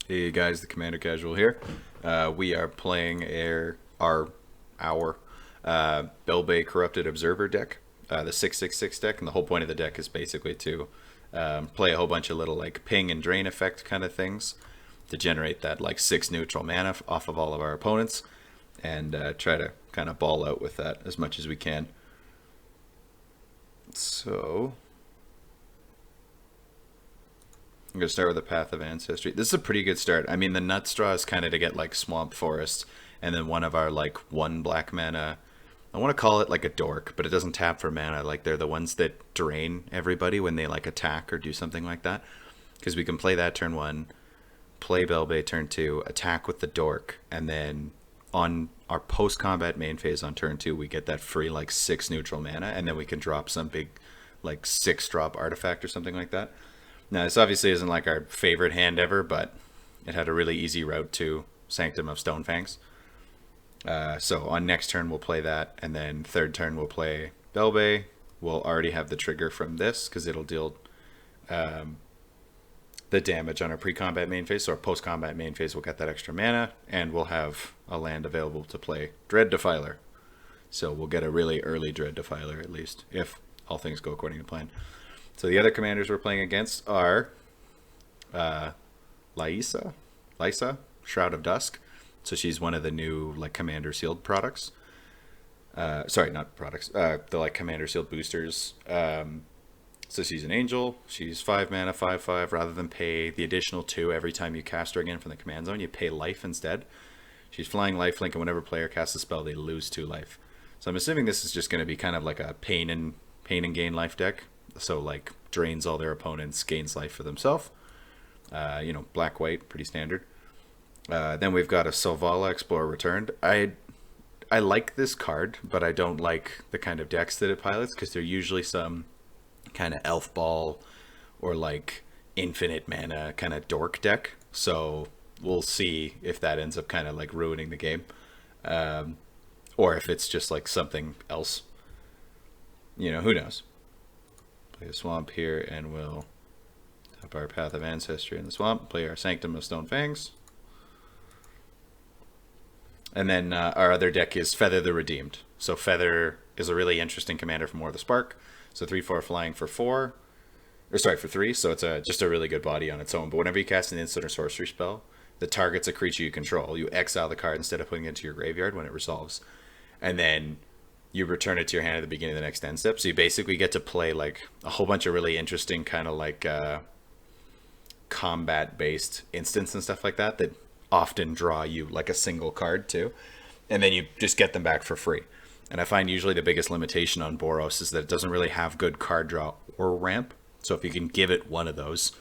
Hey guys, the Commander Casual here. We are playing our Belbe Corrupted Observer deck, the 6/6/6 deck, and the whole point of the deck is basically to play a whole bunch of little like ping and drain effect kind of things to generate that like 6 neutral mana off of all of our opponents, and try to kind of ball out with that as much as we can. So I'm going to start with the Path of Ancestry. This is a pretty good start. I mean, the nut straw is kind of to get like Swamp Forest, and then one of our like 1 black mana. I want to call it like a dork, but it doesn't tap for mana. Like they're the ones that drain everybody when they like attack or do something like that. Because we can play that turn 1, play Belbe turn 2, attack with the dork, and then on our post-combat main phase on turn 2, we get that free like 6 neutral mana, and then we can drop some big like 6-drop artifact or something like that. Now, this obviously isn't like our favorite hand ever, but it had a really easy route to Sanctum of Stonefangs. So on next turn, we'll play that, and then third turn, we'll play Belbe. We'll already have the trigger from this, because it'll deal the damage on our pre-combat main phase. So our post-combat main phase will get that extra mana, and we'll have a land available to play Dread Defiler. So we'll get a really early Dread Defiler, at least, if all things go according to plan. So the other commanders we're playing against are Lysa, Shroud of Dusk. So she's one of the new like commander sealed products. Sorry, not products. The like commander sealed boosters. So she's an angel. She's 5 mana, 5/5. Rather than pay the additional 2 every time you cast her again from the command zone, you pay life instead. She's flying lifelink, and whenever player casts a spell, they lose 2 life. So I'm assuming this is just going to be kind of like a pain and gain life deck. So like drains all their opponents, gains life for themselves. Black white, pretty standard. Then we've got a Selvala Explorer Returned. I like this card, but I don't like the kind of decks that it pilots, because they're usually some kind of elf ball or like infinite mana kind of dork deck. So we'll see if that ends up kind of like ruining the game, or if it's just like something else. Who knows? Play a swamp here, and we'll tap our Path of Ancestry in the swamp. Play our Sanctum of Stonefangs. And then our other deck is Feather the Redeemed. So Feather is a really interesting commander from War of the Spark. So 3/4 flying for 4. Or sorry, for 3. So it's just a really good body on its own. But whenever you cast an instant or sorcery spell that targets a creature you control, you exile the card instead of putting it into your graveyard when it resolves. And then you return it to your hand at the beginning of the next end step. So you basically get to play like a whole bunch of really interesting kind of like combat-based instants and stuff like that often draw you like a single card too. And then you just get them back for free. And I find usually the biggest limitation on Boros is that it doesn't really have good card draw or ramp. So if you can give it one of those,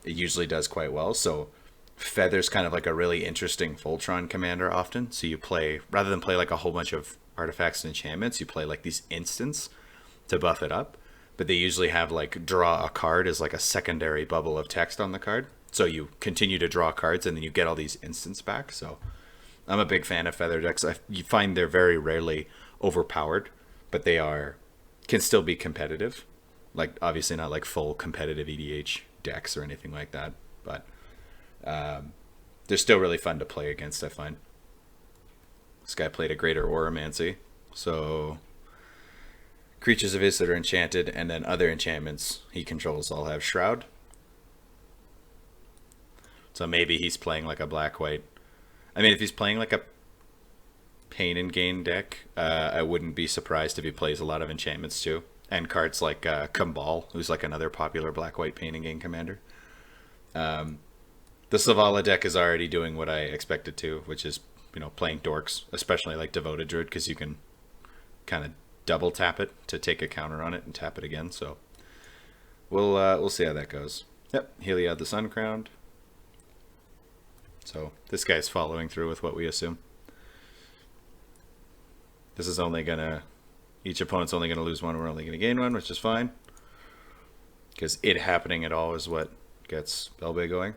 it usually does quite well. So Feather's kind of like a really interesting Voltron commander often. So you play, rather than play like a whole bunch of artifacts and enchantments, you play like these instants to buff it up. But they usually have like draw a card as like a secondary bubble of text on the card. So you continue to draw cards, and then you get all these instants back. So I'm a big fan of Feather decks. You find they're very rarely overpowered, but they can still be competitive. Like obviously not like full competitive EDH decks or anything like that, but they're still really fun to play against, I find. This guy played a Greater Oromancy, so creatures of his that are enchanted, and then other enchantments he controls all have Shroud. So maybe he's playing like a black-white. I mean, if he's playing like a pain and gain deck, I wouldn't be surprised if he plays a lot of enchantments too. And cards like Kambal, who's like another popular black-white pain and gain commander. The Selvala deck is already doing what I expected to, which is, playing dorks, especially like Devoted Druid, because you can kind of double tap it to take a counter on it and tap it again. So we'll see how that goes. Yep, Heliod the Sun Crowned. So this guy's following through with what we assume. This is only gonna, each opponent's only gonna lose 1, we're only gonna gain 1, which is fine. Because it happening at all is what gets Belbe going.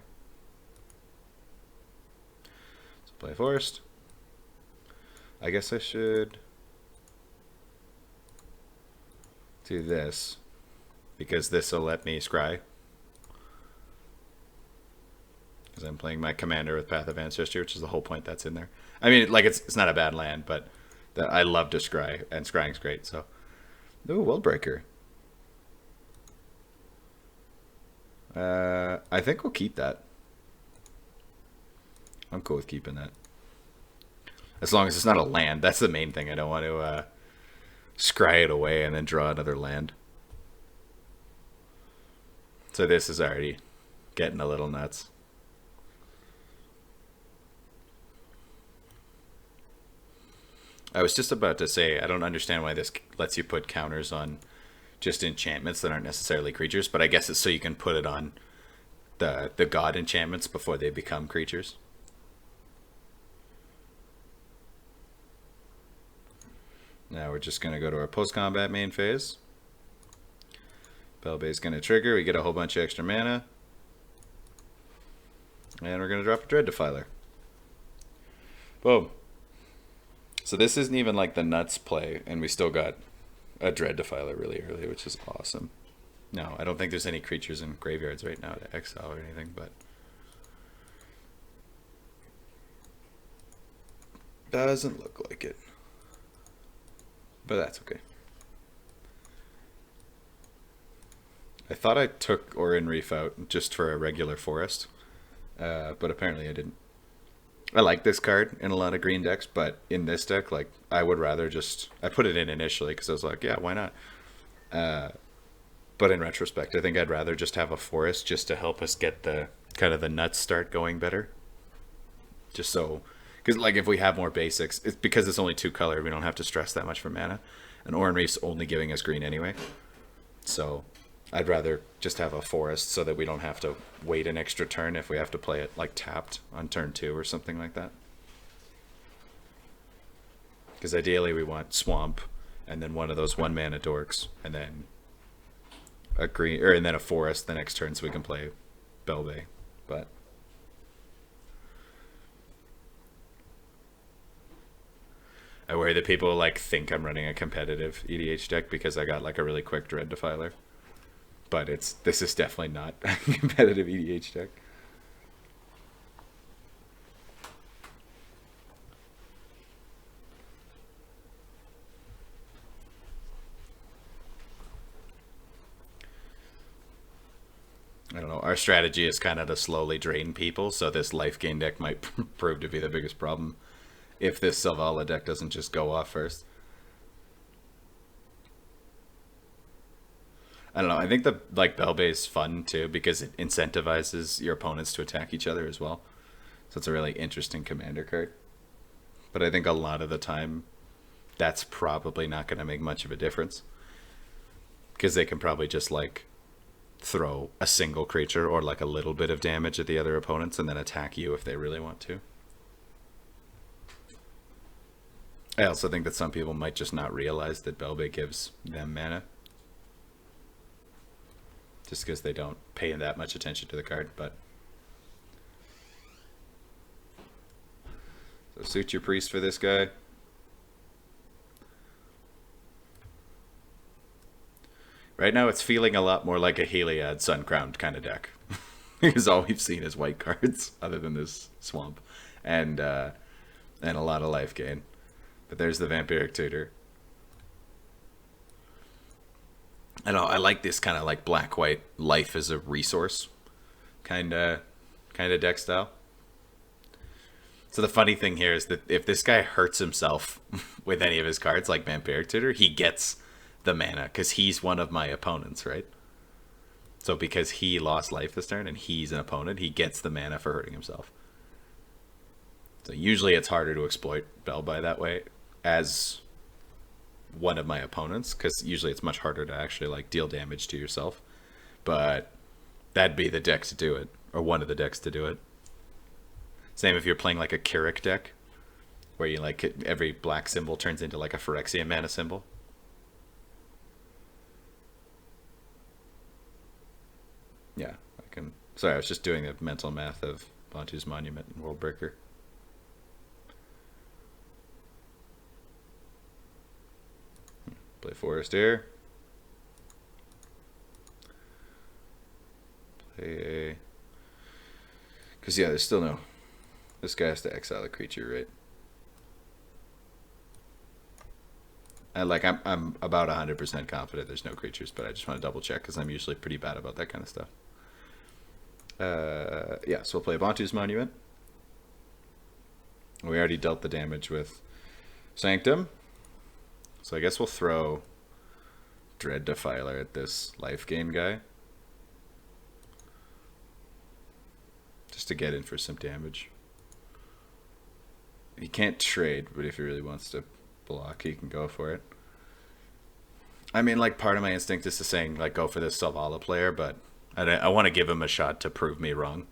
So play Forest. I guess I should do this, because this will let me scry. because I'm playing my commander with Path of Ancestry, which is the whole point that's in there. I mean, like it's not a bad land, but I love to scry, and scrying's great. So, ooh, World Breaker. I think we'll keep that. I'm cool with keeping that. As long as it's not a land. That's the main thing. I don't want to scry it away and then draw another land. So this is already getting a little nuts. I was just about to say, I don't understand why this lets you put counters on just enchantments that aren't necessarily creatures, but I guess it's so you can put it on the god enchantments before they become creatures. Now we're just going to go to our post-combat main phase. Belbe is going to trigger. We get a whole bunch of extra mana. And we're going to drop a Dread Defiler. Boom. So this isn't even like the nuts play, and we still got a Dread Defiler really early, which is awesome. No, I don't think there's any creatures in graveyards right now to exile or anything, but doesn't look like it. But that's okay. I thought I took Orin Reef out just for a regular forest, but apparently I didn't. I like this card in a lot of green decks, but in this deck, like, I would rather just... I put it in initially because I was like, yeah, why not? But in retrospect, I think I'd rather just have a forest just to help us get the kind of the nuts start going better. Just so... Because, like, if we have more basics, it's because it's only 2 color, we don't have to stress that much for mana. And Orin Reef's only giving us green anyway. So, I'd rather just have a forest so that we don't have to wait an extra turn if we have to play it, like, tapped on turn 2 or something like that. Because ideally we want Swamp, and then one of those 1-mana dorks, and then a green, and then a forest the next turn so we can play Belbe. But... I worry that people like think I'm running a competitive EDH deck because I got like a really quick Dread Defiler. But this is definitely not a competitive EDH deck. I don't know. Our strategy is kind of to slowly drain people, so this life gain deck might prove to be the biggest problem if this Selvala deck doesn't just go off first. I don't know. I think the Belbe is fun too because it incentivizes your opponents to attack each other as well. So it's a really interesting commander card. But I think a lot of the time that's probably not going to make much of a difference because they can probably just like throw a single creature or like a little bit of damage at the other opponents and then attack you if they really want to. I also think that some people might just not realize that Belbe gives them mana. Just because they don't pay that much attention to the card, but... So suit your priest for this guy. Right now it's feeling a lot more like a Heliod Sun-Crowned kind of deck. Because all we've seen is white cards, other than this swamp. And a lot of life gain. But there's the Vampiric Tutor. I don't know, I like this kind of like black-white life as a resource kind of deck style. So the funny thing here is that if this guy hurts himself with any of his cards, like Vampiric Tutor, he gets the mana because he's one of my opponents, right? So because he lost life this turn and he's an opponent, he gets the mana for hurting himself. So usually it's harder to exploit Belbe that way as one of my opponents, because usually it's much harder to actually like deal damage to yourself. But that'd be the deck to do it, or one of the decks to do it. Same if you're playing like a Keurig deck, where you like every black symbol turns into like a Phyrexian mana symbol. Yeah, I can. Sorry, I was just doing the mental math of Bantu's Monument and Worldbreaker. Play Forest here. Play a Because, yeah, there's still no... This guy has to exile a creature, right? And, like, I'm about 100% confident there's no creatures, but I just want to double check because I'm usually pretty bad about that kind of stuff. Yeah, so we'll play Bantu's Monument. We already dealt the damage with Sanctum. So I guess we'll throw Dread Defiler at this life gain guy. Just to get in for some damage. He can't trade, but if he really wants to block, he can go for it. I mean, like, part of my instinct is to saying, like, go for this Selvala player, but I want to give him a shot to prove me wrong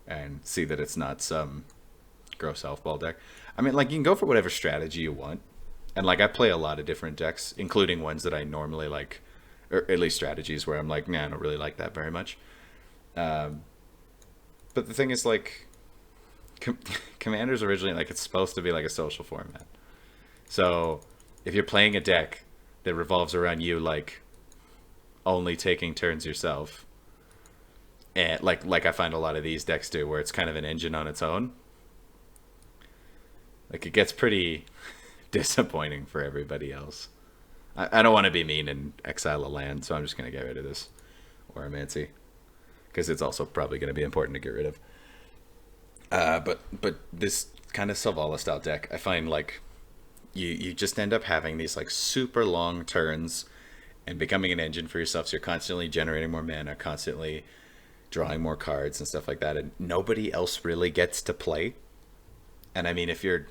and see that it's not some gross elf ball deck. I mean, like, you can go for whatever strategy you want. And, like, I play a lot of different decks, including ones that I normally like, or at least strategies where I'm like, nah, I don't really like that very much. But the thing is, like, Commander's originally, like, it's supposed to be like a social format. So if you're playing a deck that revolves around you, like, only taking turns yourself, and like I find a lot of these decks do, where it's kind of an engine on its own, like, it gets pretty disappointing for everybody else. I don't want to be mean and exile a land, so I'm just going to get rid of this Oromancy, because it's also probably going to be important to get rid of. But this kind of Selvala style deck, I find, like, you just end up having these, like, super long turns and becoming an engine for yourself, so you're constantly generating more mana, constantly drawing more cards and stuff like that, and nobody else really gets to play. And I mean, if you're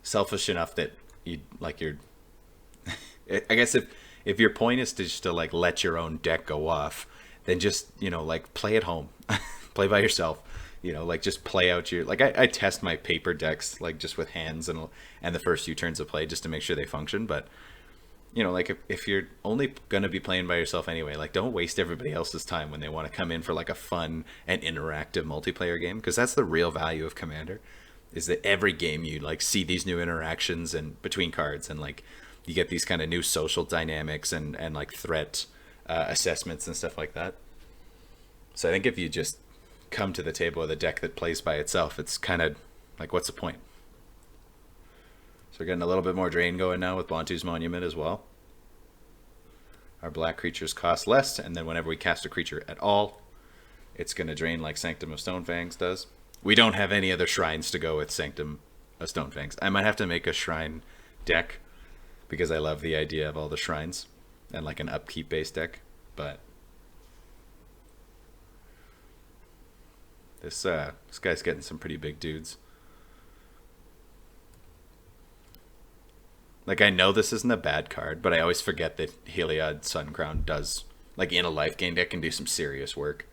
selfish enough that you, like, you're I guess if your point is to just to, like, let your own deck go off, then just, you know, like, play at home. Play by yourself. You know, like, just play out your, like, I test my paper decks, like, just with hands and the first few turns of play just to make sure they function. But, you know, like, if you're only going to be playing by yourself anyway, like, don't waste everybody else's time when they want to come in for, like, a fun and interactive multiplayer game, because that's the real value of Commander, is that every game you, like, see these new interactions and between cards, and, like, you get these kind of new social dynamics and like, threat assessments and stuff like that. So I think if you just come to the table with a deck that plays by itself, it's kind of like, what's the point? So we're getting a little bit more drain going now with Bantu's Monument as well. Our black creatures cost less, and then whenever we cast a creature at all, it's going to drain like Sanctum of Stonefangs does. We don't have any other shrines to go with Sanctum of Stonefangs. I might have to make a shrine deck, because I love the idea of all the shrines and, like, an upkeep based deck. But this guy's getting some pretty big dudes. Like, I know this isn't a bad card, but I always forget that Heliod Suncrown does, like, in a life gain deck, can do some serious work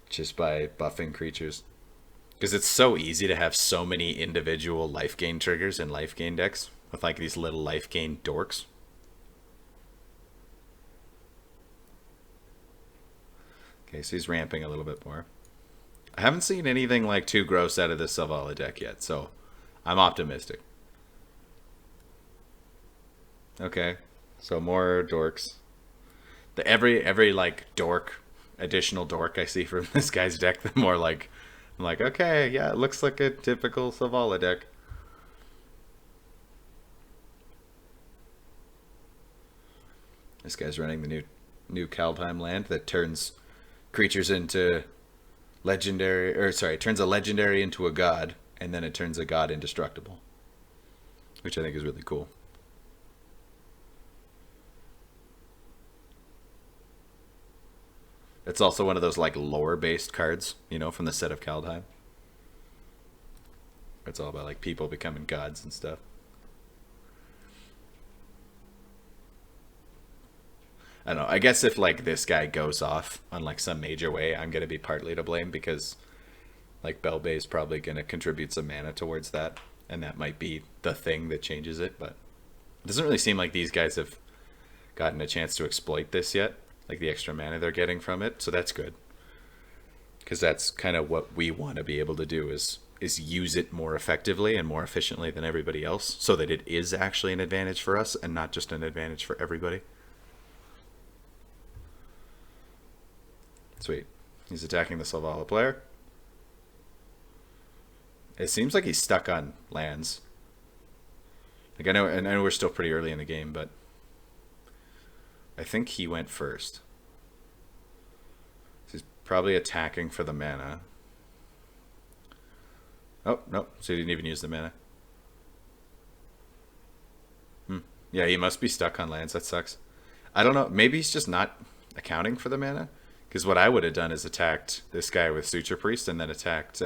just by buffing creatures. Because it's so easy to have so many individual life gain triggers in life gain decks with, like, these little life gain dorks. Okay, so he's ramping a little bit more. I haven't seen anything, like, too gross out of this Selvala deck yet, so I'm optimistic. Okay, so more dorks. Every like additional dork I see from this guy's deck, the more, like, I'm like, okay, yeah, it looks like a typical Selvala deck. This guy's running the new Kaldheim land that turns creatures into legendary, or sorry, it turns a legendary into a god, and then it turns a god indestructible, which I think is really cool. It's also one of those, like, lore-based cards, you know, from the set of Kaldheim. It's all about, like, people becoming gods and stuff. I don't know. I guess if, like, this guy goes off on, like, some major way, I'm going to be partly to blame, because, like, Belbe is probably going to contribute some mana towards that, and that might be the thing that changes it. But it doesn't really seem like these guys have gotten a chance to exploit this yet, like the extra mana they're getting from it. So that's good, because that's kind of what we want to be able to do, is use it more effectively and more efficiently than everybody else, so that it is actually an advantage for us and not just an advantage for everybody. Sweet. He's attacking the Selvala player. It seems like he's stuck on lands. Like I know we're still pretty early in the game, but I think he went first. He's probably attacking for the mana. Oh, no. So he didn't even use the mana. Yeah, he must be stuck on lands. That sucks. I don't know. Maybe he's just not accounting for the mana. Because what I would have done is attacked this guy with Suture Priest and then attacked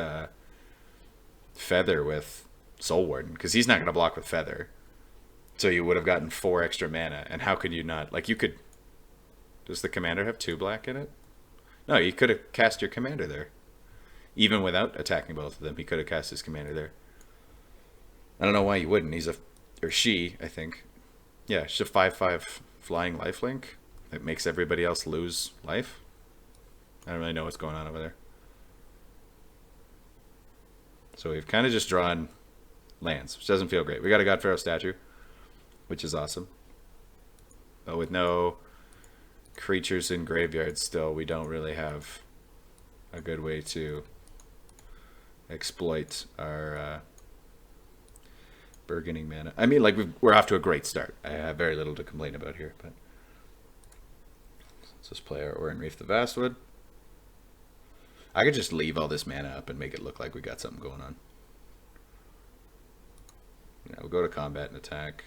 Feather with Soul Warden. Because he's not going to block with Feather. So you would have gotten 4 extra mana. And how could you not? Like, you could... Does the commander have 2 black in it? No, you could have cast your commander there. Even without attacking both of them, he could have cast his commander there. I don't know why you wouldn't. He's a... Or she, I think. Yeah, she's a 5/5 flying lifelink that makes everybody else lose life. I don't really know what's going on over there. So we've kind of just drawn lands, which doesn't feel great. We got a God Pharaoh statue, which is awesome. But with no creatures in graveyards still, we don't really have a good way to exploit our burgeoning mana. I mean, like, we're off to a great start. I have very little to complain about here, but let's just play our Orin Reef the Vastwood. I could just leave all this mana up and make it look like we got something going on. Yeah, we'll go to combat and attack.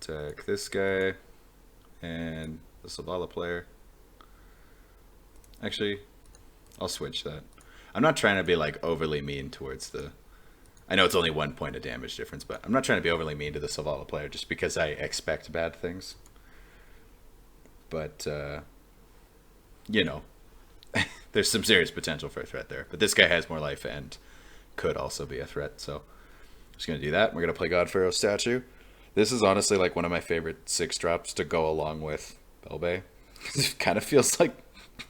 Attack this guy and the Savala player. Actually, I'll switch that. I'm not trying to be like overly mean towards the... I know it's only 1 point of damage difference, but I'm not trying to be overly mean to the Savala player just because I expect bad things. But, you know, there's some serious potential for a threat there. But this guy has more life and could also be a threat, so I'm just going to do that. We're going to play God Pharaoh statue. This is honestly like one of my favorite 6-drops to go along with Belbe. It kind of feels like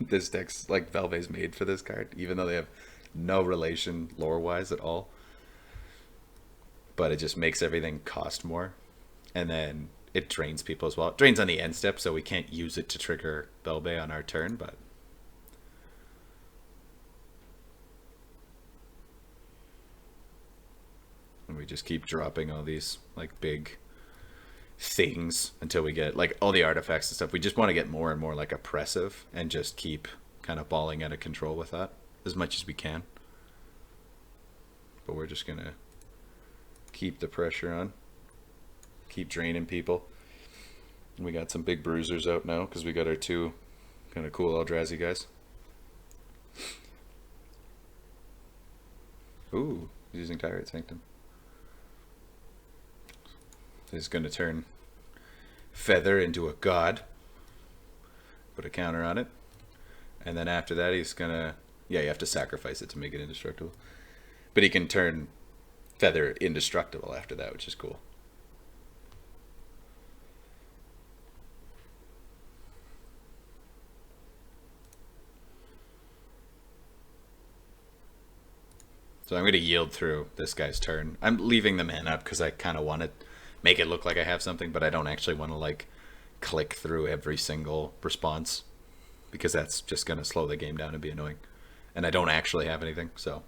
this deck's like Belbe's made for this card, even though they have no relation lore-wise at all. But it just makes everything cost more. And then it drains people as well. It drains on the end step, so we can't use it to trigger Belbe on our turn, but... And we just keep dropping all these, like, big things until we get, like, all the artifacts and stuff. We just want to get more and more, like, oppressive and just keep kind of balling out of control with that as much as we can. But we're just going to keep the pressure on. Keep draining people. We got some big bruisers out now because we got our 2 kind of cool Eldrazi guys. Ooh, he's using Tyrant Sanctum. He's going to turn Feather into a god. Put a counter on it. And then after that he's going to... Yeah, you have to sacrifice it to make it indestructible. But he can turn Feather indestructible after that, which is cool. So I'm going to yield through this guy's turn. I'm leaving the mana up because I kind of want to make it look like I have something, but I don't actually want to like click through every single response because that's just going to slow the game down and be annoying. And I don't actually have anything, so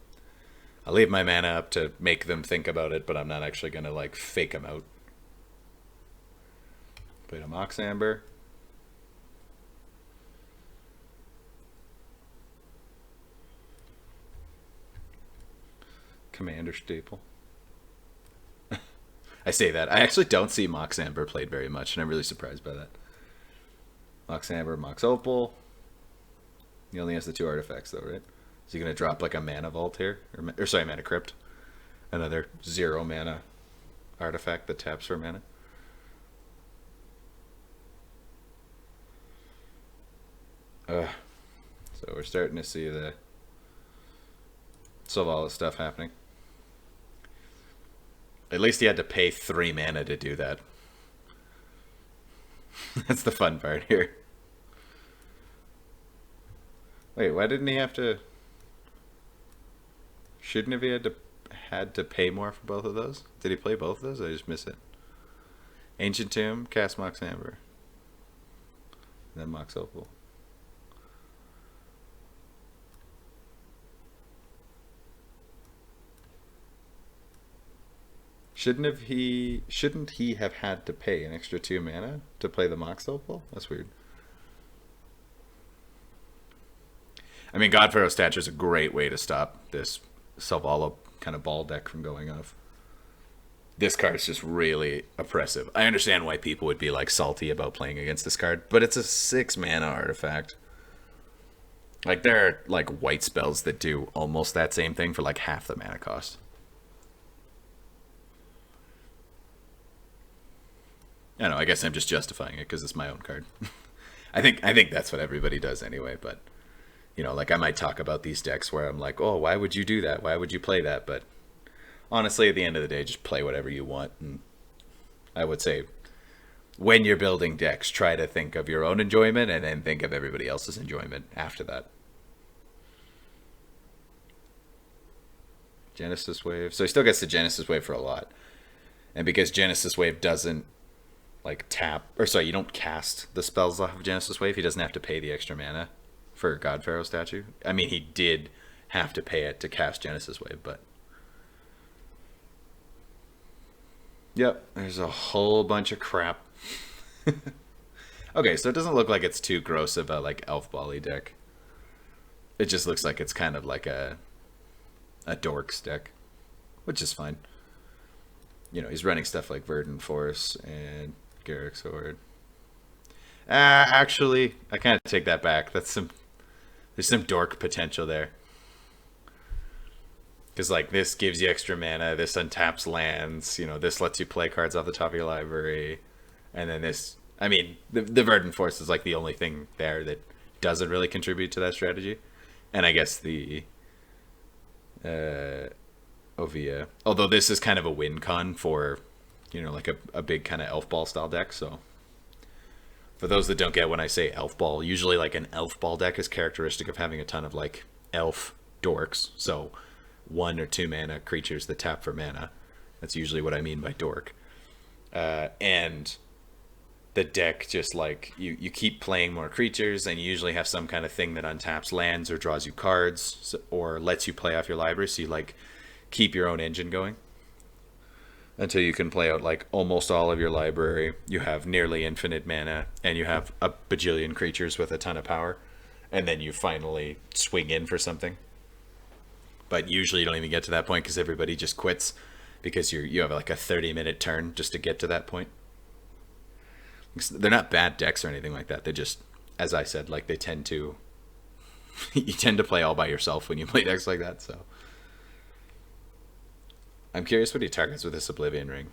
I'll leave my mana up to make them think about it, but I'm not actually going to like fake them out. Played a Mox Amber. Commander staple. I say that. I actually don't see Mox Amber played very much, and I'm really surprised by that. Mox Amber, Mox Opal. He only has the 2 artifacts, though, right? Is he going to drop like a Mana Vault here? Or sorry, Mana Crypt. Another 0 mana artifact that taps for mana. So we're starting to see the Savala stuff happening. At least he had to pay 3 mana to do that. That's the fun part here. Wait, why didn't he have to... Shouldn't have he had to pay more for both of those? Did he play both of those? I just miss it. Ancient Tomb, cast Mox Amber. Then Mox Opal. shouldn't he have had to pay an extra 2 mana to play the Mox Opal? That's weird. I mean, God Pharaoh Stature is a great way to stop this Salvala kind of ball deck from going off. This card is just really oppressive. I understand why people would be like salty about playing against this card, but it's a 6 mana artifact. Like there are like white spells that do almost that same thing for like half the mana cost. I don't know. I guess I'm just justifying it because it's my own card. I think that's what everybody does anyway. But you know, like I might talk about these decks where I'm like, oh, why would you do that? Why would you play that? But honestly, at the end of the day, just play whatever you want. And I would say, when you're building decks, try to think of your own enjoyment and then think of everybody else's enjoyment after that. Genesis Wave. So he still gets the Genesis Wave for a lot. And because Genesis Wave doesn't like tap, or sorry, you don't cast the spells off of Genesis Wave, he doesn't have to pay the extra mana for God Pharaoh Statue. I mean, he did have to pay it to cast Genesis Wave, but yep, there's a whole bunch of crap. Okay, so it doesn't look like it's too gross of a like elf bally deck. It just looks like it's kind of like a dorks deck, which is fine. You know, he's running stuff like Verdant Force and Garrick's Horde. Actually, I kind of take that back. There's some dork potential there. Because like this gives you extra mana, this untaps lands, you know, this lets you play cards off the top of your library, and then this, I mean, the Verdant Force is like the only thing there that doesn't really contribute to that strategy. And I guess the Ovia, although this is kind of a win con for, you know, like a big kind of elf ball style deck. So for those that don't get when I say elf ball, usually like an elf ball deck is characteristic of having a ton of like elf dorks. So 1 or 2 mana creatures that tap for mana. That's usually what I mean by dork. And the deck just like you keep playing more creatures, and you usually have some kind of thing that untaps lands or draws you cards or lets you play off your library, so you like keep your own engine going until you can play out like almost all of your library. You have nearly infinite mana and you have a bajillion creatures with a ton of power, and then you finally swing in for something. But usually you don't even get to that point because everybody just quits, because you have like a 30-minute turn just to get to that point. They're not bad decks or anything like that. They just, as I said, like they tend to you tend to play all by yourself when you play decks like that. So I'm curious what he targets with this Oblivion Ring.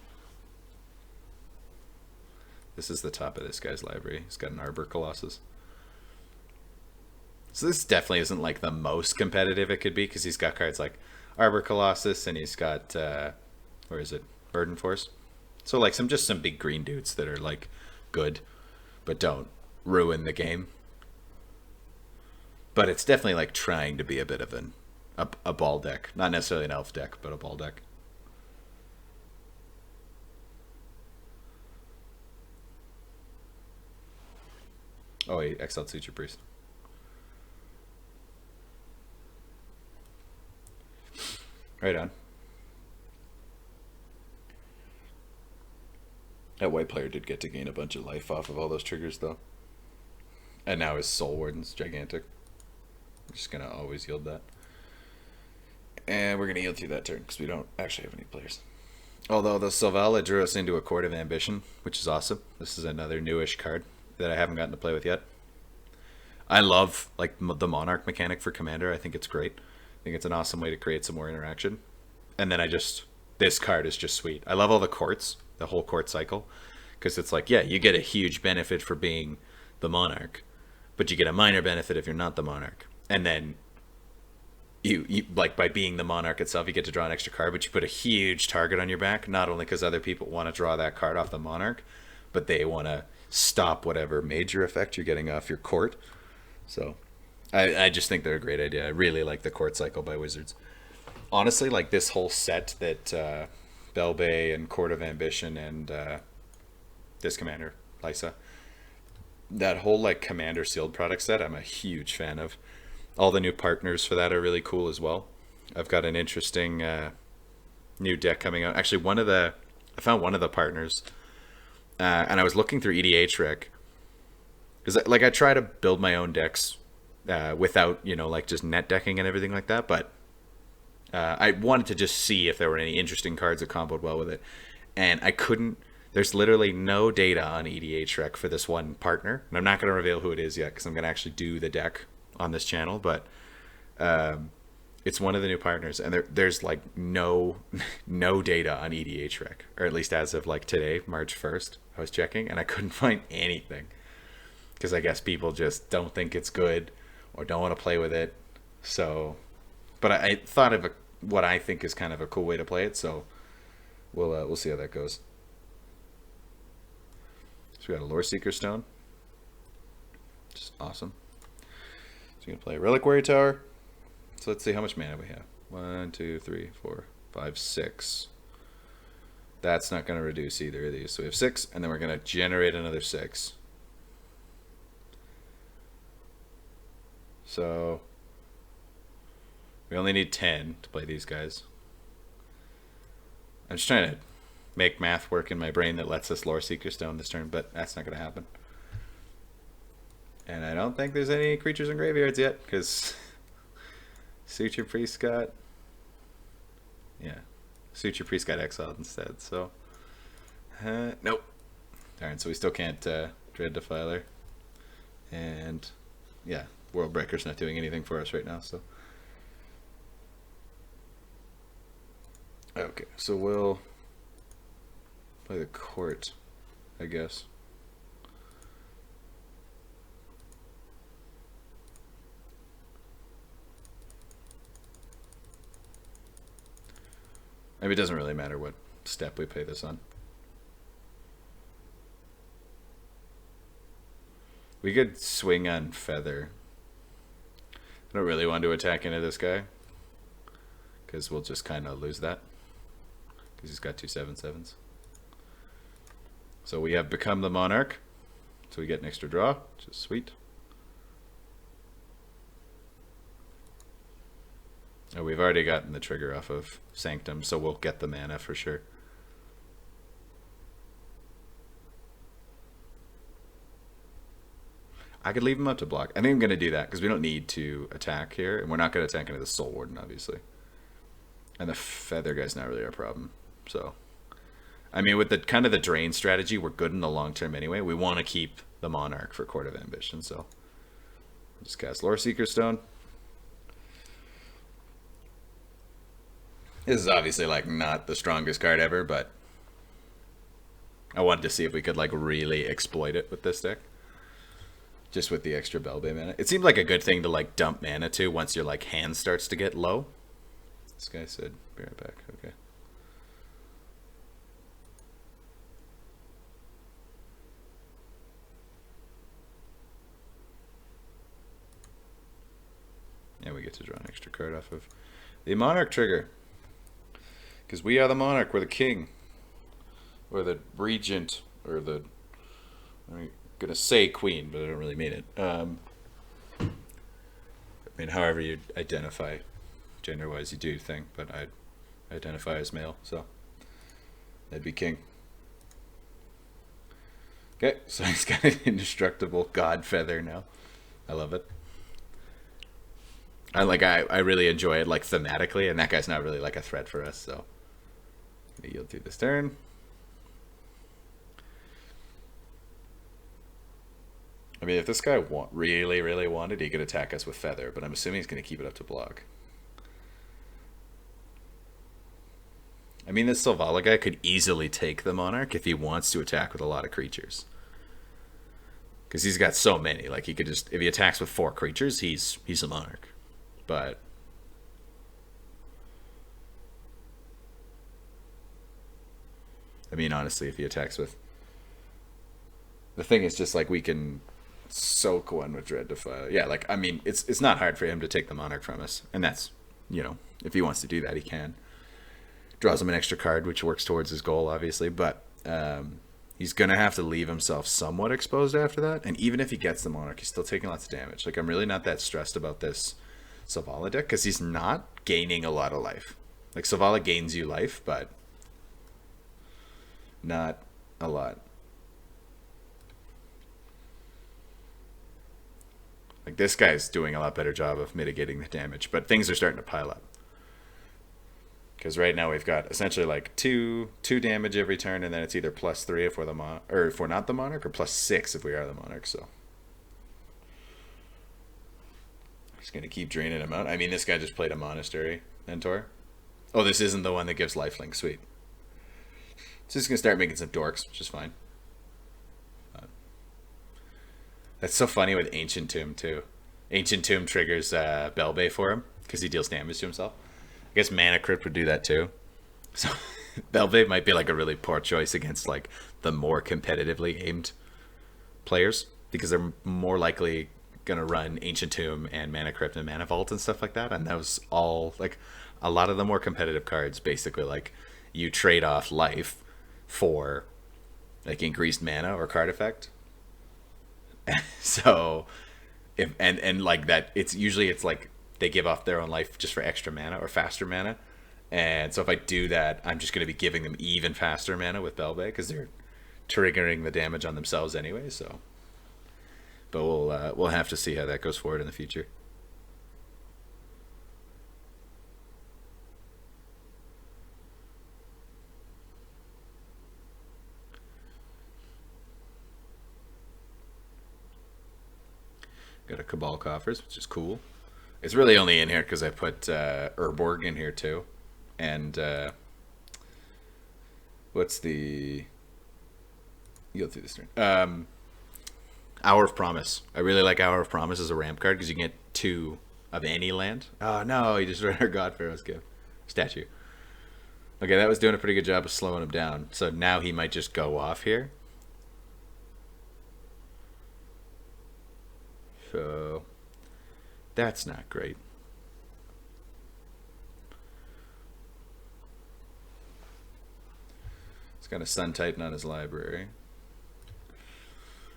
This is the top of this guy's library. He's got an Arbor Colossus. So this definitely isn't like the most competitive it could be, because he's got cards like Arbor Colossus, and he's got where is it? Verdant Force. So like some big green dudes that are like good, but don't ruin the game. But it's definitely like trying to be a bit of a ball deck, not necessarily an elf deck, but a ball deck. Oh, he exiled Suture Priest. Right on. That white player did get to gain a bunch of life off of all those triggers, though. And now his Soul Warden's gigantic. I'm just going to always yield that. And we're going to yield through that turn, because we don't actually have any players. Although the Salvala drew us into a Court of Ambition, which is awesome. This is another newish card that I haven't gotten to play with yet. I love like the Monarch mechanic for Commander. I think it's great. I think it's an awesome way to create some more interaction. And then this card is just sweet. I love all the courts, the whole court cycle, because it's like, yeah, you get a huge benefit for being the Monarch, but you get a minor benefit if you're not the Monarch. And then you like by being the Monarch itself, you get to draw an extra card, but you put a huge target on your back, not only because other people want to draw that card off the Monarch, but they want to stop whatever major effect you're getting off your court. So I just think they're a great idea. I really like the court cycle by Wizards. Honestly, like this whole set that Belbe and Court of Ambition and this Commander, Lysa, that whole like Commander sealed product set, I'm a huge fan of. All the new partners for that are really cool as well. I've got an interesting new deck coming out. Actually, one of the I found one of the partners, and I was looking through EDH Rec because like I try to build my own decks without like just net decking and everything like that, but I wanted to just see if there were any interesting cards that comboed well with it, and I couldn't. There's literally no data on EDH Rec for this one partner, and I'm not going to reveal who it is yet because I'm going to actually do the deck on this channel. But it's one of the new partners, and there's like no data on EDH Rec, or at least as of like today, March 1st. I was checking, and I couldn't find anything because I guess people just don't think it's good or don't want to play with it. So, but I thought of what I think is kind of a cool way to play it. So we'll see how that goes. So we got a Lore Seeker Stone, which is awesome. So we're gonna play a Reliquary Tower. So let's see how much mana we have. 1, 2, 3, 4, 5, 6. That's not gonna reduce either of these. So we have 6, and then we're gonna generate another 6. So we only need 10 to play these guys. I'm just trying to make math work in my brain that lets us Lore Seeker Stone this turn, but that's not going to happen. And I don't think there's any creatures in graveyards yet, because Suture Priest got... Yeah. Suture Priest got exiled instead, so... nope. Alright, so we still can't Dread Defiler. And, yeah, World Breaker's not doing anything for us right now, so... Okay, so we'll play the Court, I guess. Maybe it doesn't really matter what step we play this on. We could swing on Feather. I don't really want to attack into this guy, because we'll just kind of lose that, because he's got 2 7/7s. So we have Become the Monarch, so we get an extra draw, which is sweet. Oh, we've already gotten the trigger off of Sanctum, so we'll get the mana for sure. I could leave him up to block. I think I'm going to do that, because we don't need to attack here, and we're not going to attack into the Soul Warden, obviously. And the Feather guy's not really our problem, so... I mean, with the kind of the drain strategy, we're good in the long term anyway. We want to keep the Monarch for Court of Ambition, so I'll just cast Lore Seeker Stone. This is obviously like not the strongest card ever, but I wanted to see if we could like really exploit it with this deck, just with the extra Belbe mana. It seemed like a good thing to like dump mana to once your like hand starts to get low. This guy said, "Be right back." Okay. And we get to draw an extra card off of the Monarch trigger. Because we are the Monarch, we're the King. Or the Regent, or the... I'm going to say Queen, but I don't really mean it. I mean, however you identify gender-wise, you do think, but I identify as male, so that'd be King. Okay, so he's got an indestructible God Feather now. I love it. I really enjoy it like thematically, and that guy's not really like a threat for us, so I'm gonna yield through this turn. I mean, if this guy really wanted, he could attack us with Feather, but I'm assuming he's gonna keep it up to block. I mean, this Selvala guy could easily take the Monarch if he wants to attack with a lot of creatures, because he's got so many. Like, he could just, if he attacks with 4 creatures, he's a Monarch. But I mean, honestly, if he attacks with... The thing is just, like, we can soak one with Dread Defiler. Yeah, like, I mean, it's not hard for him to take the Monarch from us. And that's, you know, if he wants to do that, he can. Draws him an extra card, which works towards his goal, obviously. But he's going to have to leave himself somewhat exposed after that. And even if he gets the Monarch, he's still taking lots of damage. Like, I'm really not that stressed about this Selvala deck, because he's not gaining a lot of life. Like, Selvala gains you life, but Not a lot. Like this guy's doing a lot better job of mitigating the damage, but things are starting to pile up. Because right now we've got essentially like two damage every turn, and then it's either +3 if we're or if we're not the monarch, or +6 if we are the monarch. So just gonna keep draining him out. I mean, this guy just played a monastery mentor. Oh, this isn't the one that gives lifelink. Sweet. So just gonna start making some dorks, which is fine. That's so funny with Ancient Tomb too. Ancient Tomb triggers Belbe for him because he deals damage to himself. I guess Mana Crypt would do that too. So Belbe might be like a really poor choice against like the more competitively aimed players because they're more likely gonna run Ancient Tomb and Mana Crypt and Mana Vault and stuff like that. And those all like a lot of the more competitive cards basically like you trade off life for like increased mana or card effect. So if and like that it's usually it's like they give off their own life just for extra mana or faster mana, and so if I do that I'm just going to be giving them even faster mana with Belbe because they're triggering the damage on themselves anyway. So but we'll have to see how that goes forward in the future. Got a Cabal Coffers, which is cool. It's really only in here because I put Urborg in here too. And what's the... You go through this turn. Hour of Promise. I really like Hour of Promise as a ramp card because you can get 2 of any land. Oh no, he just read our God Pharaoh's gift. Statue. Okay, that was doing a pretty good job of slowing him down. So now he might just go off here. So that's not great. He's got a Sun Titan on his library.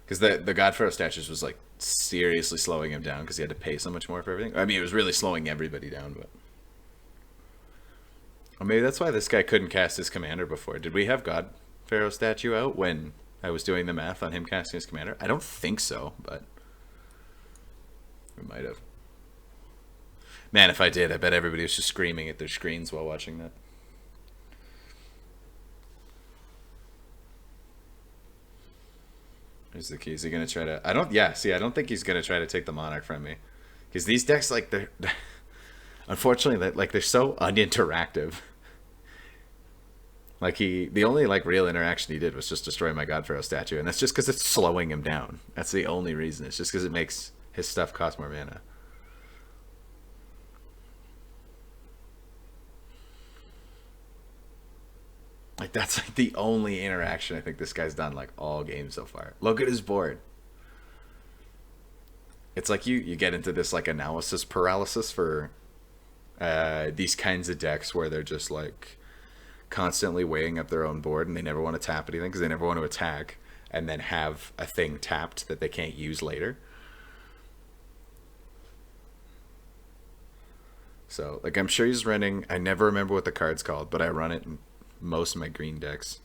Because the Godpharaoh statues was like seriously slowing him down because he had to pay so much more for everything. I mean, it was really slowing everybody down, but... Or maybe that's why this guy couldn't cast his commander before. Did we have Godpharaoh statue out when I was doing the math on him casting his commander? I don't think so, but... We might have. Man, if I did, I bet everybody was just screaming at their screens while watching that. Here's the key. Is he going to try to... I don't think he's going to try to take the Monarch from me. Because these decks, like, they're... Unfortunately, like, they're so uninteractive. Like, the only, like, real interaction he did was just destroy my Godpharaoh statue. And that's just because it's slowing him down. That's the only reason. It's just because it makes... his stuff costs more mana. Like, that's like the only interaction I think this guy's done like all game so far. Look at his board. It's like you get into this like analysis paralysis for these kinds of decks where they're just like constantly weighing up their own board and they never want to tap anything because they never want to attack and then have a thing tapped that they can't use later. So, like, I'm sure he's running... I never remember what the card's called, but I run it in most of my green decks.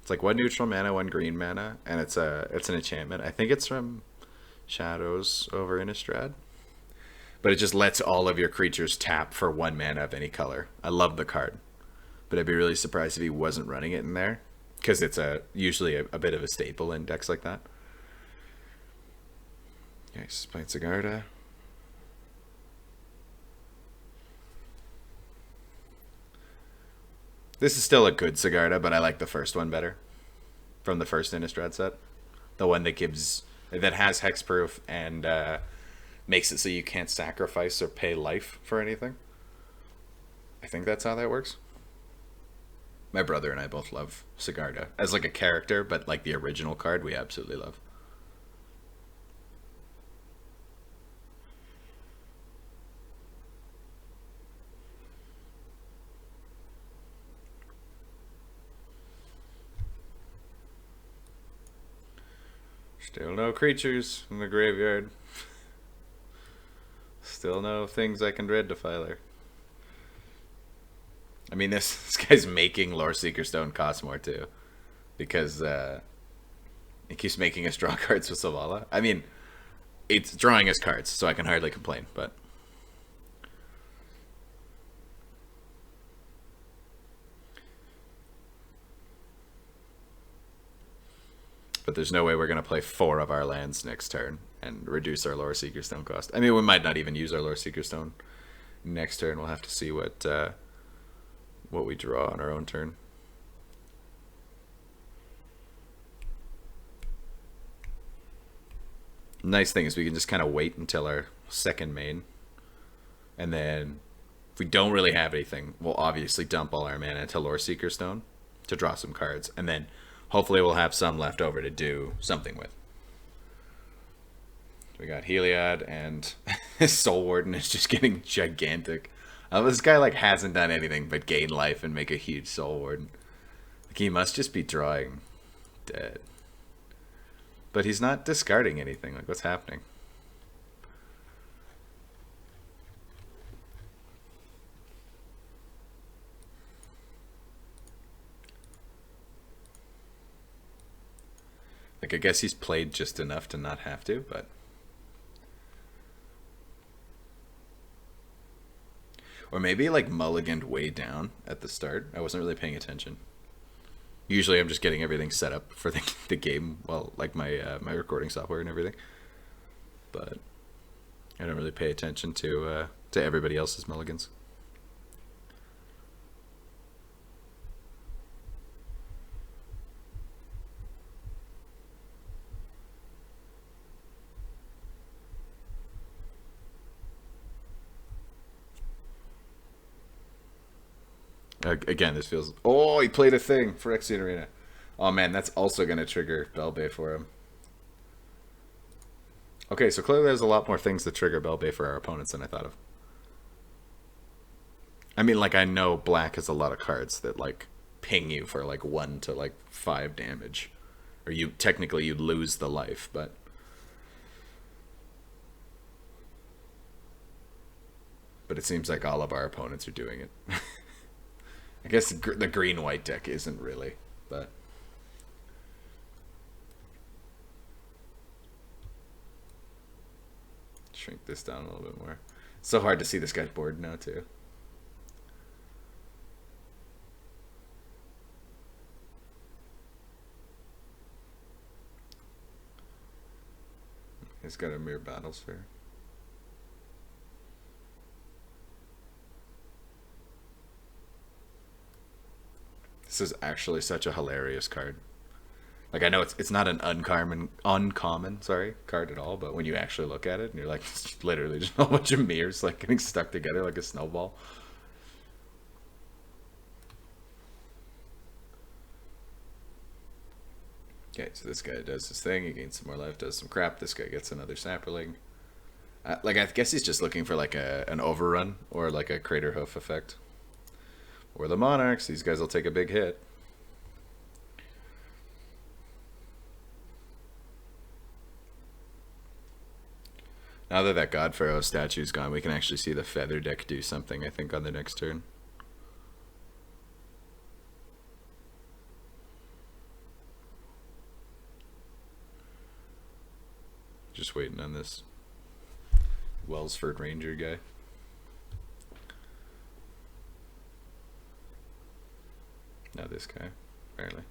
It's like 1 neutral mana, 1 green mana, and it's an enchantment. I think it's from Shadows over Innistrad. But it just lets all of your creatures tap for 1 mana of any color. I love the card. But I'd be really surprised if he wasn't running it in there. Because it's usually a bit of a staple in decks like that. Okay, he's playing Sigarda. This is still a good Sigarda, but I like the first one better. From the first Innistrad set. The one that has hexproof and makes it so you can't sacrifice or pay life for anything. I think that's how that works. My brother and I both love Sigarda. As like a character, but like the original card we absolutely love. Still no creatures in the graveyard. Still no things I can dread defiler. I mean, this guy's making Lore Seeker Stone cost more too. because it keeps making us draw cards with Zavala. I mean, it's drawing us cards, so I can hardly complain, but there's no way we're going to play 4 of our lands next turn and reduce our Lore Seeker Stone cost. I mean, we might not even use our Lore Seeker Stone next turn. We'll have to see what we draw on our own turn. Nice thing is we can just kind of wait until our second main, and then if we don't really have anything, we'll obviously dump all our mana into Lore Seeker Stone to draw some cards, and then hopefully we'll have some left over to do something with. We got Heliod, and his Soul Warden is just getting gigantic. This guy like hasn't done anything but gain life and make a huge Soul Warden. Like, he must just be drawing dead. But he's not discarding anything. Like, what's happening? Like, I guess he's played just enough to not have to, but... Or maybe, like, mulliganed way down at the start. I wasn't really paying attention. Usually I'm just getting everything set up for the game, well, like my my recording software and everything. But I don't really pay attention to everybody else's mulligans. Again, this feels... Oh, he played a thing for Phyrexian Arena. Oh man, that's also going to trigger Belbe for him. Okay, so clearly there's a lot more things that trigger Belbe for our opponents than I thought of. I mean, like, I know black has a lot of cards that, like, ping you for, like, 1 to, like, 5 damage. Or you technically you'd lose the life, but... But it seems like all of our opponents are doing it. I guess the green-white deck isn't really, but... Shrink this down a little bit more. It's so hard to see this guy's board now, too. He's got a Mere Battle Sphere. This is actually such a hilarious card. Like, I know it's not an uncommon card at all, but when you actually look at it, and you're like, it's literally just a whole bunch of mirrors like getting stuck together like a snowball. Okay, so this guy does his thing, he gains some more life, does some crap, this guy gets another Sapperling. Like, I guess he's just looking for like an overrun, or like a Crater Hoof effect. Or the Monarchs, these guys will take a big hit. Now that that God Pharaoh statue's gone, we can actually see the Feather deck do something, I think, on the next turn. Just waiting on this Wellsford Ranger guy. Now this guy, apparently.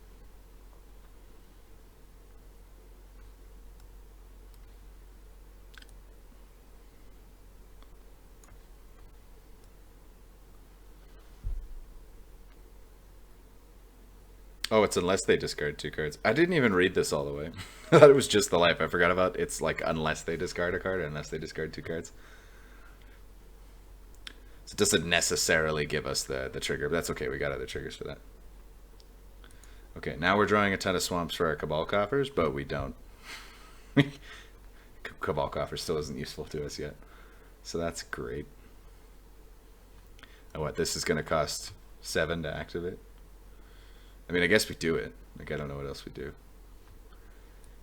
Oh, it's unless they discard 2 cards. I didn't even read this all the way. I thought it was just the life. I forgot about it's like unless they discard a card, unless they discard 2 cards. So it doesn't necessarily give us the trigger, but that's okay. We got other triggers for that. Okay, now we're drawing a ton of swamps for our Cabal Coffers, but we don't. Cabal Coffer still isn't useful to us yet. So that's great. And what, this is going to cost 7 to activate? I mean, I guess we do it. Like, I don't know what else we do.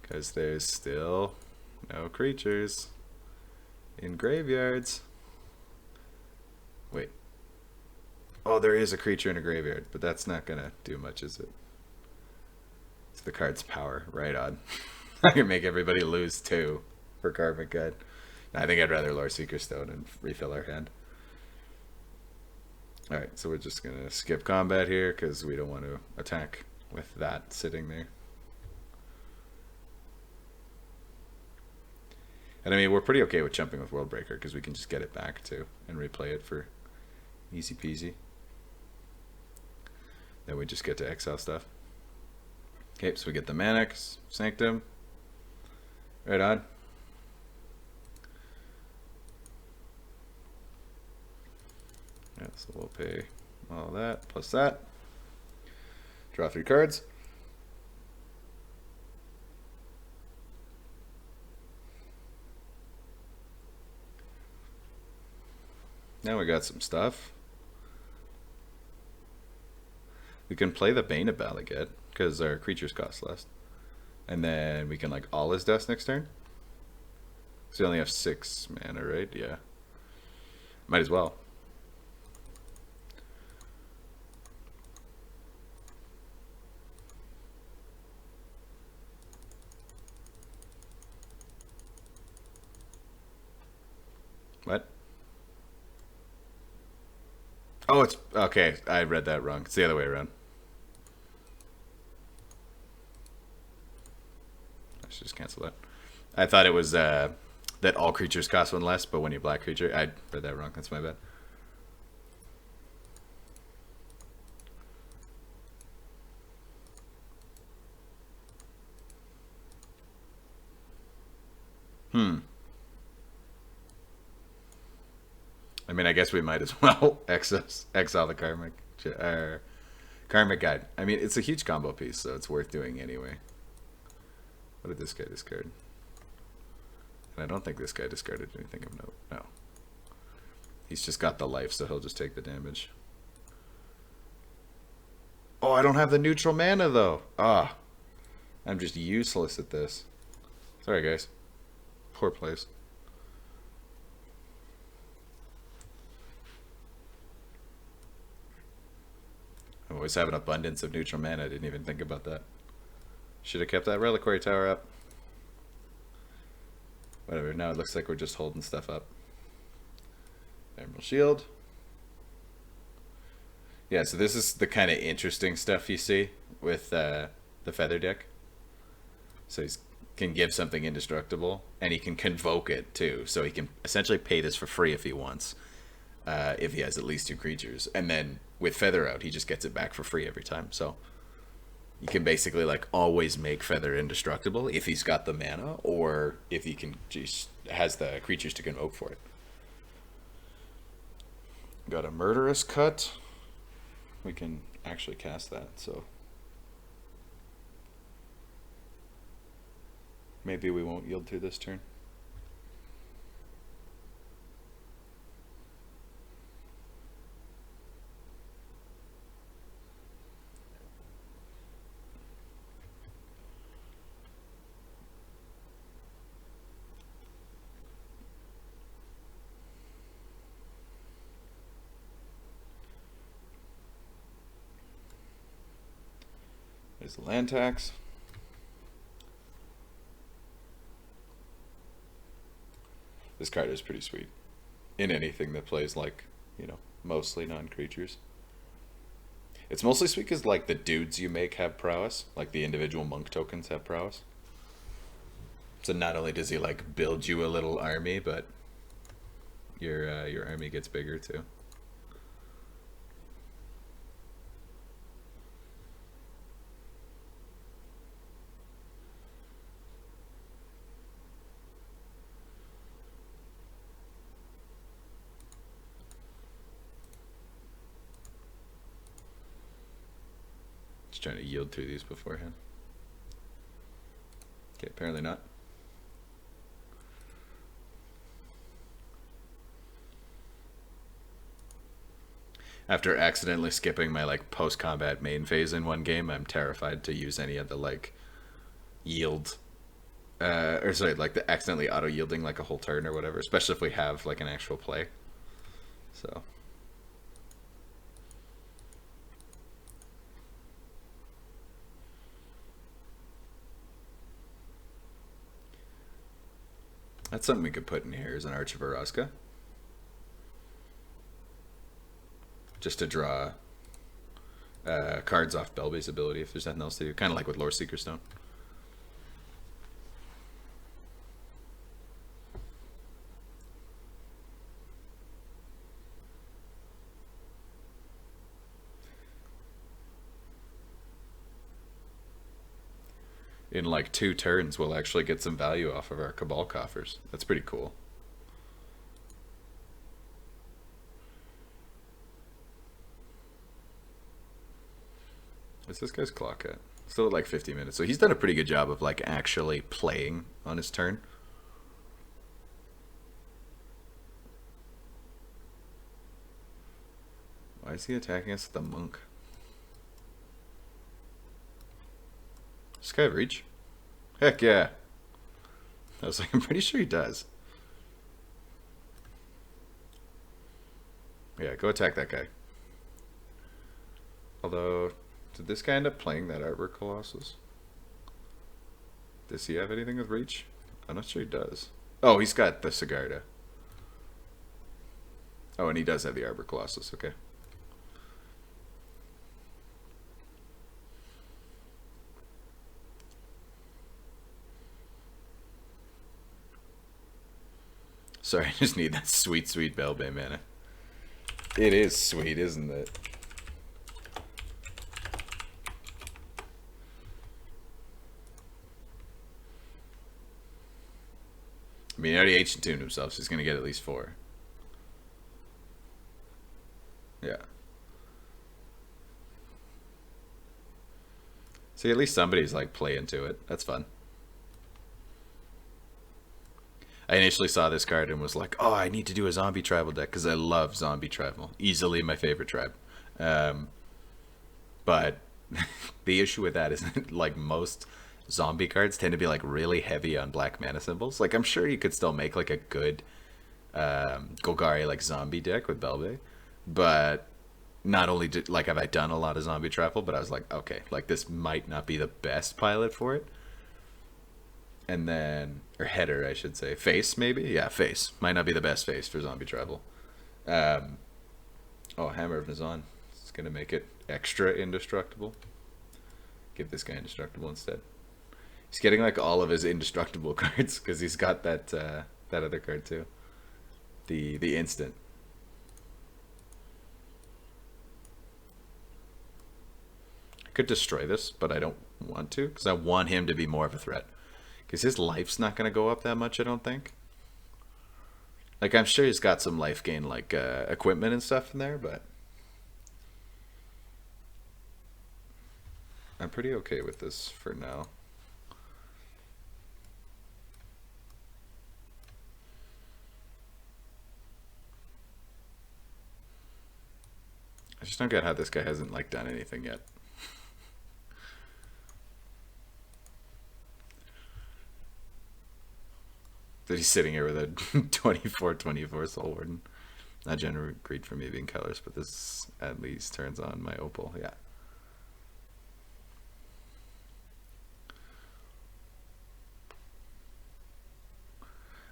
Because there's still no creatures in graveyards. Wait. Oh, there is a creature in a graveyard, but that's not going to do much, is it? It's the card's power. Right on. I can make everybody lose 2 for Karmic Guide. I think I'd rather Lore Seeker Stone and refill our hand. Alright, so we're just going to skip combat here because we don't want to attack with that sitting there. And I mean, we're pretty okay with jumping with Worldbreaker because we can just get it back too and replay it for easy peasy. Then we just get to exile stuff. Okay, so we get the Manix, Sanctum. Right on. Yeah, so we'll pay all that plus that. Draw 3 cards. Now we got some stuff. We can play the Bane of Balaget because our creatures cost less. And then we can like all his dust next turn. So we only have 6 mana, right? Yeah. Might as well. What? Oh, it's okay. I read that wrong. It's the other way around. I should just cancel that. I thought it was that all creatures cost 1 less, but when you black creature, I read that wrong. That's my bad. I mean, I guess we might as well exile the Karmic Guide. I mean, it's a huge combo piece, so it's worth doing anyway. What did this guy discard? And I don't think this guy discarded anything of note. No. He's just got the life, so he'll just take the damage. Oh, I don't have the neutral mana, though. Ah. I'm just useless at this. Sorry, guys. Poor place. I always have an abundance of neutral mana. I didn't even think about that. Should have kept that Reliquary Tower up. Whatever, now it looks like we're just holding stuff up. Emerald Shield. Yeah, so this is the kind of interesting stuff you see with the Feather deck. So he can give something indestructible, and he can convoke it too. So he can essentially pay this for free if he wants, if he has at least 2 creatures. And then with Feather out, he just gets it back for free every time. So you can basically like always make Feather indestructible if he's got the mana, or if he can just has the creatures to convoke for it. Got a Murderous Cut. We can actually cast that, so maybe we won't yield to this turn. There's the land tax. This card is pretty sweet in anything that plays like, you know, mostly non-creatures. It's mostly sweet because like the dudes you make have prowess, like the individual monk tokens have prowess. So not only does he like build you a little army, but your army gets bigger too. Just trying to yield through these beforehand. Okay, apparently not. After accidentally skipping my like post-combat main phase in one game, I'm terrified to use any of the like yield or sorry, like the accidentally auto-yielding like a whole turn or whatever, especially if we have like an actual play. So That's something we could put in here as an Arch of Araska. Just to draw cards off Belbe's ability if there's nothing else to do. Kind of like with Lore Seeker Stone. In like 2 turns, we'll actually get some value off of our Cabal coffers. That's pretty cool. What's this guy's clock at? Still at like 50 minutes. So he's done a pretty good job of like actually playing on his turn. Why is he attacking us with the monk? Does this guy have reach? Heck yeah. I was like, I'm pretty sure he does. Yeah, go attack that guy. Although, did this guy end up playing that Arbor Colossus? Does he have anything with reach? I'm not sure he does. Oh, he's got the Sigarda. Oh, and he does have the Arbor Colossus, okay. Sorry, I just need that sweet, sweet Belbe mana. It is sweet, isn't it? I mean, he already ancient tuned himself, so he's going to get at least 4. Yeah. See, at least somebody's like play into it. That's fun. I initially saw this card and was like, oh, I need to do a zombie tribal deck because I love zombie tribal. Easily my favorite tribe. But the issue with that is like most zombie cards tend to be like really heavy on black mana symbols. Like I'm sure you could still make like a good Golgari like zombie deck with Belbe. But not only did like have I done a lot of zombie tribal, but I was like, okay, like this might not be the best pilot for it. And then, or header, I should say. Face, maybe? Yeah, face. Might not be the best face for zombie tribal. Oh, Hammer of Nazan. It's going to make it extra indestructible. Give this guy indestructible instead. He's getting like all of his indestructible cards because he's got that that other card too. The instant. I could destroy this, but I don't want to because I want him to be more of a threat. Because his life's not going to go up that much, I don't think. Like, I'm sure he's got some life gain, like, equipment and stuff in there, but... I'm pretty okay with this for now. I just don't get how this guy hasn't, like, done anything yet. That he's sitting here with a 24/24 Soul Warden. Not generally great for me being colors, but this at least turns on my Opal. Yeah.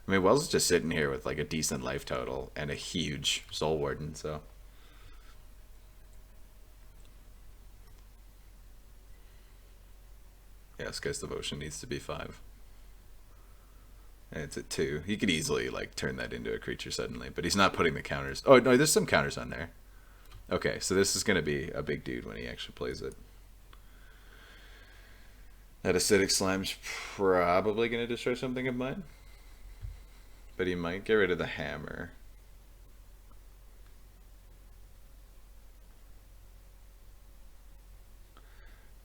I mean, Wells is just sitting here with like a decent life total and a huge Soul Warden, so. Yeah, this guy's devotion needs to be 5. And it's at 2. He could easily like turn that into a creature suddenly, but he's not putting the counters. Oh no, there's some counters on there. Okay, so this is gonna be a big dude when he actually plays it. That acidic slime's probably gonna destroy something of mine, but he might get rid of the hammer.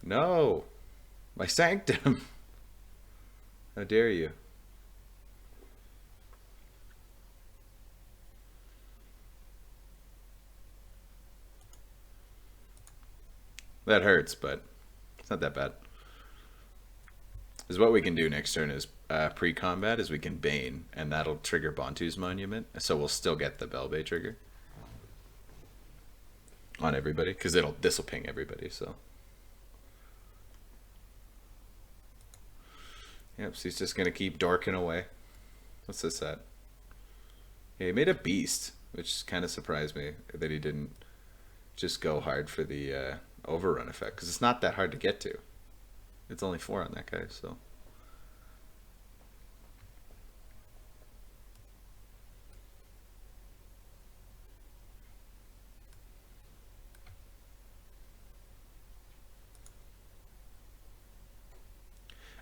No, my sanctum. How dare you? That hurts, but it's not that bad. Is what we can do next turn is pre-combat is we can Bane, and that'll trigger Bantu's Monument, so we'll still get the Belbe trigger on everybody, because this will ping everybody, so. Yep, so he's just going to keep dorking away. What's this at? Yeah, he made a beast, which kind of surprised me that he didn't just go hard for the overrun effect, because it's not that hard to get to. It's only 4 on that guy, so.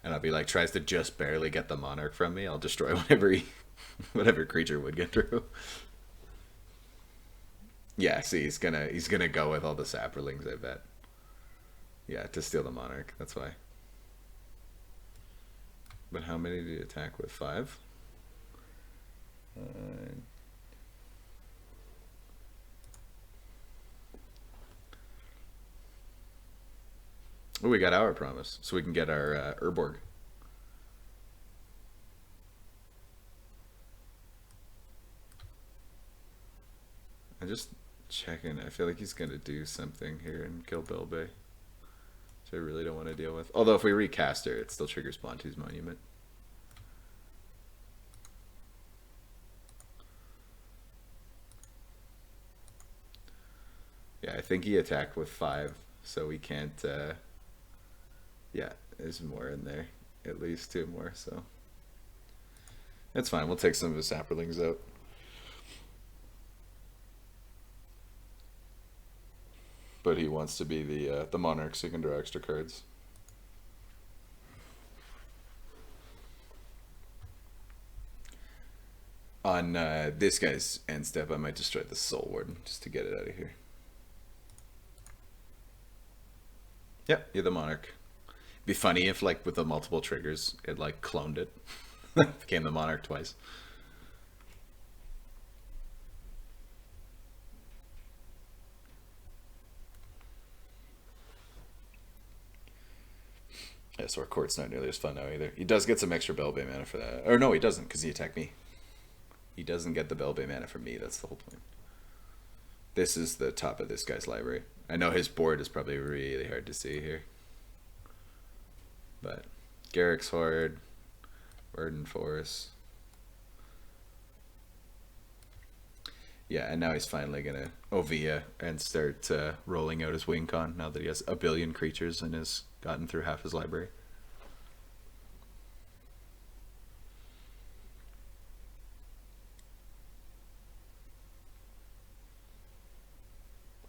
And I'll be like, tries to just barely get the monarch from me. I'll destroy whatever creature would get through. Yeah, see, he's gonna go with all the saprolings, I bet. Yeah, to steal the monarch. That's why. But how many did he attack with? 5. Oh, we got our promise, so we can get our Urborg. I'm just checking. I feel like he's gonna do something here and kill Belbe, which I really don't want to deal with. Although if we recast her, it still triggers Blantu's Monument. Yeah, I think he attacked with 5, so we can't. Yeah, there's more in there, at least 2 more. So that's fine. We'll take some of his saprolings out. But he wants to be the monarch, so he can draw extra cards. On this guy's end step, I might destroy the Soul Warden just to get it out of here. Yep, you're the monarch. Be funny if, like, with the multiple triggers, it like cloned it, became the monarch twice. Yeah, so our court's not nearly as fun now either. He does get some extra Belbe mana for that. Or no, he doesn't, because he attacked me. He doesn't get the Belbe mana from me, that's the whole point. This is the top of this guy's library. I know his board is probably really hard to see here. But Garrick's Horde, Burden Force. Yeah, and now he's finally gonna Ovia and start rolling out his wing con now that he has a billion creatures and has gotten through half his library.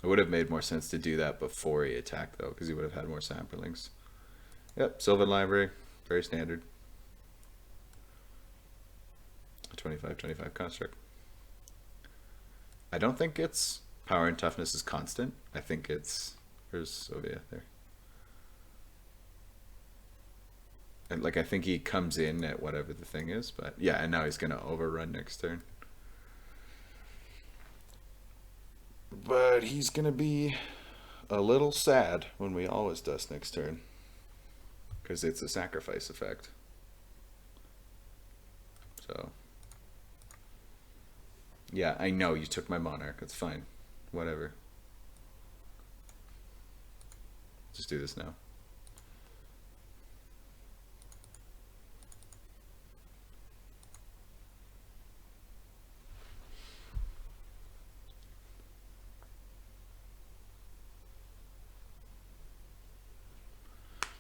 It would have made more sense to do that before he attacked, though, because he would have had more saprolings. Yep, Sylvan Library, very standard. 25/25 construct. I don't think its power and toughness is constant. I think it's... Where's Sylvia? There. And, like, I think he comes in at whatever the thing is, but yeah, and now he's going to overrun next turn. But he's going to be a little sad when we always dust next turn, because it's a sacrifice effect. So, yeah, I know you took my monarch. It's fine. Whatever. Just do this now.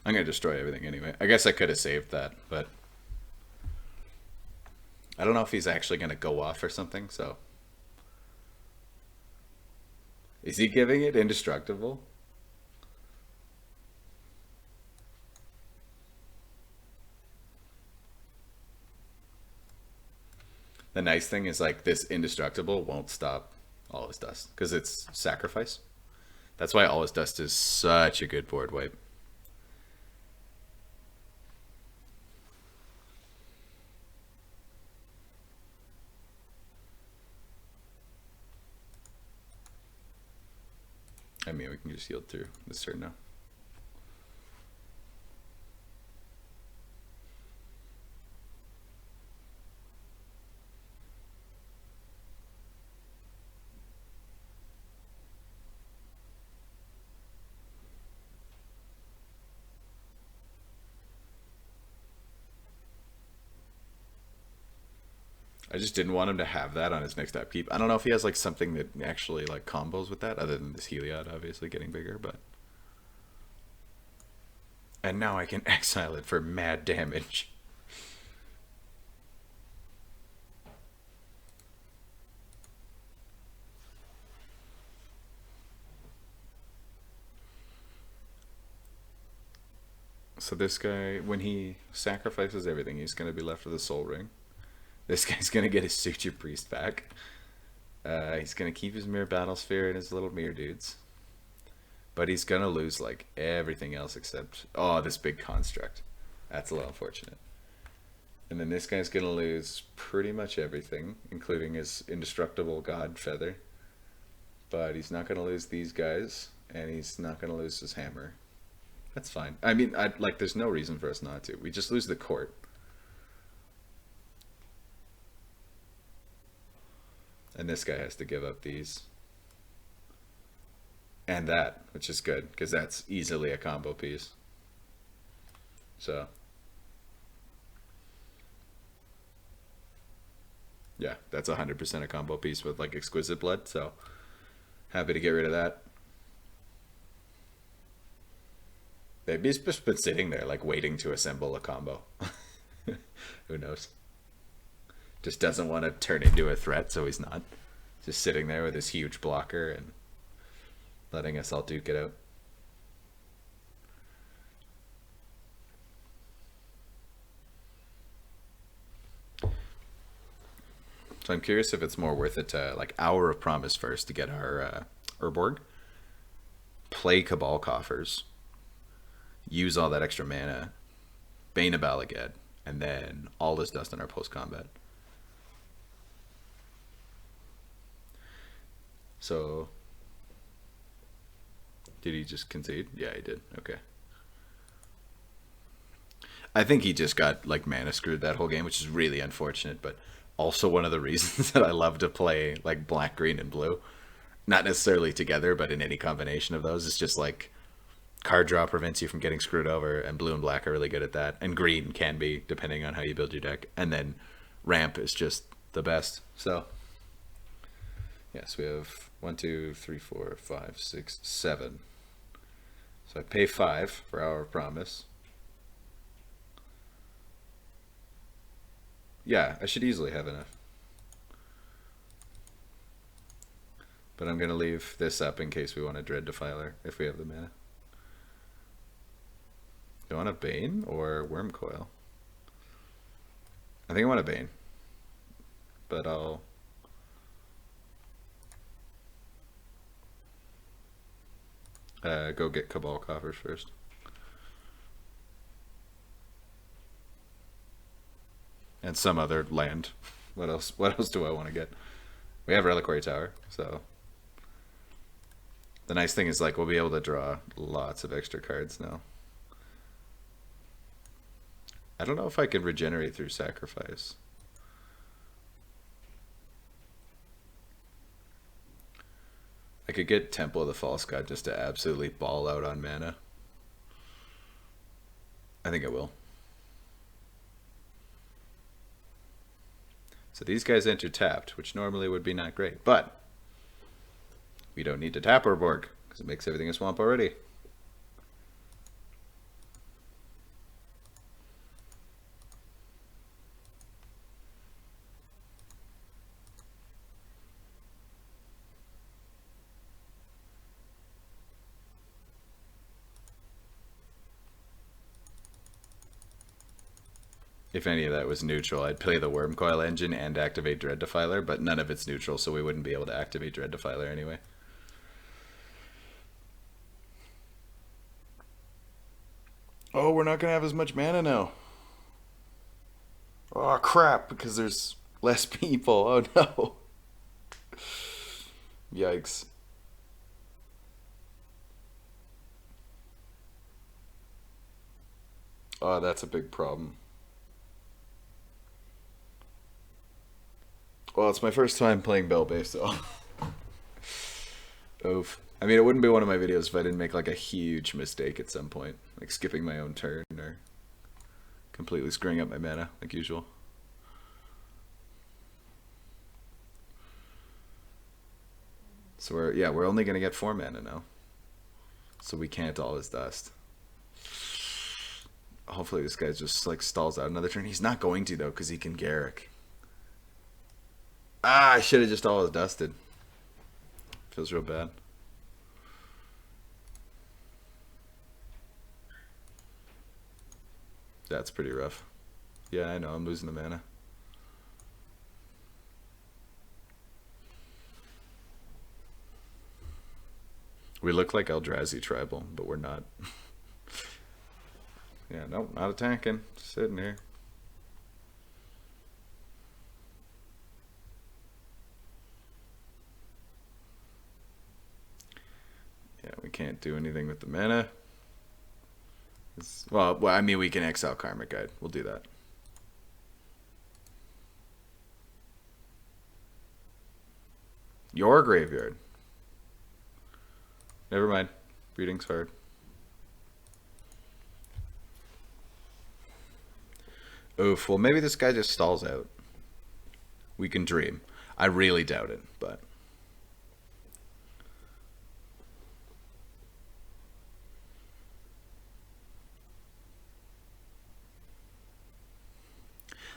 I'm going to destroy everything anyway. I guess I could have saved that, but I don't know if he's actually going to go off or something, so. Is he giving it indestructible? The nice thing is, like, this indestructible won't stop All His Dust, because it's sacrifice. That's why All His Dust is such a good board wipe. I mean, we can just yield through this turn now. I just didn't want him to have that on his next upkeep. I don't know if he has like something that actually like combos with that, other than this Heliod obviously getting bigger, but. And now I can exile it for mad damage. So this guy, when he sacrifices everything, he's going to be left with a soul ring. This guy's going to get his Suture Priest back. He's going to keep his Mirror Battlesphere and his little mirror dudes. But he's going to lose like everything else except, oh, this big construct. That's a little unfortunate. And then this guy's going to lose pretty much everything, including his indestructible God Feather. But he's not going to lose these guys, and he's not going to lose his hammer. That's fine. I mean, like, there's no reason for us not to. We just lose the court. And this guy has to give up these. And that, which is good, because that's easily a combo piece. So. Yeah, that's 100% a combo piece with, like, Exquisite Blood, so happy to get rid of that. He's just been sitting there, like, waiting to assemble a combo. Who knows? Just doesn't want to turn into a threat, so he's not. Just sitting there with his huge blocker and letting us all duke it out. So I'm curious if it's more worth it to, like, Hour of Promise first to get our Urborg. Play Cabal Coffers. Use all that extra mana, Bane of Balagad, and then all this dust on our post-combat. So, did he just concede? Yeah, he did. Okay. I think he just got, like, mana screwed that whole game, which is really unfortunate, but also one of the reasons that I love to play, like, black, green, and blue. Not necessarily together, but in any combination of those. It's just, like, card draw prevents you from getting screwed over, and blue and black are really good at that. And green can be, depending on how you build your deck. And then ramp is just the best. So, yes, we have 1, 2, 3, 4, 5, 6, 7. So I pay 5 for Hour of Promise. Yeah, I should easily have enough. But I'm going to leave this up in case we want a Dread Defiler, if we have the mana. Do I want a Bane or Worm Coil? I think I want a Bane. But I'll... go get Cabal Coffers first. And some other land. What else? What else do I want to get? We have Reliquary Tower, so... The nice thing is, like, we'll be able to draw lots of extra cards now. I don't know if I can regenerate through sacrifice. I could get Temple of the False God just to absolutely ball out on mana. I think I will. So these guys enter tapped, which normally would be not great, but we don't need to tap our Borg because it makes everything a swamp already. If any of that was neutral, I'd play the Worm Coil engine and activate Dread Defiler, but none of it's neutral, so we wouldn't be able to activate Dread Defiler anyway. Oh, we're not going to have as much mana now. Oh, crap, because there's less people. Oh, no. Yikes. Oh, that's a big problem. Well, it's my first time playing Belbe, so... Oof. I mean, it wouldn't be one of my videos if I didn't make, like, a huge mistake at some point. Like, skipping my own turn or completely screwing up my mana, like usual. So we're only gonna get 4 mana now. So we can't always dust. Hopefully this guy just like stalls out another turn. He's not going to though, because he can Garrick. I should have just always dusted. Feels real bad. That's pretty rough. Yeah, I know, I'm losing the mana. We look like Eldrazi tribal, but we're not. Yeah, nope, not attacking. Just sitting here. Yeah, we can't do anything with the mana. Well, I mean, we can exile Karmic Guide. We'll do that. Your graveyard. Never mind. Reading's hard. Oof. Well, maybe this guy just stalls out. We can dream. I really doubt it, but...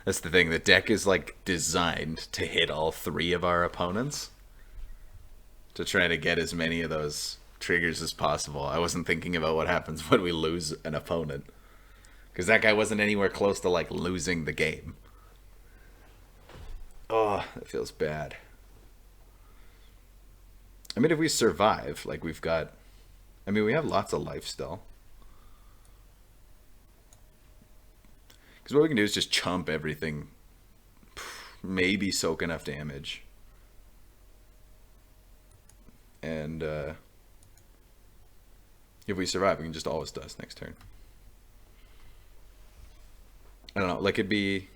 That's the thing. The deck is like designed to hit all 3 of our opponents. To try to get as many of those triggers as possible. I wasn't thinking about what happens when we lose an opponent. Because that guy wasn't anywhere close to like losing the game. Oh, that feels bad. I mean, if we survive, like we've got... I mean, we have lots of life still. Because what we can do is just chump everything. Maybe soak enough damage. And if we survive, we can just always dust next turn. I don't know, like it'd be...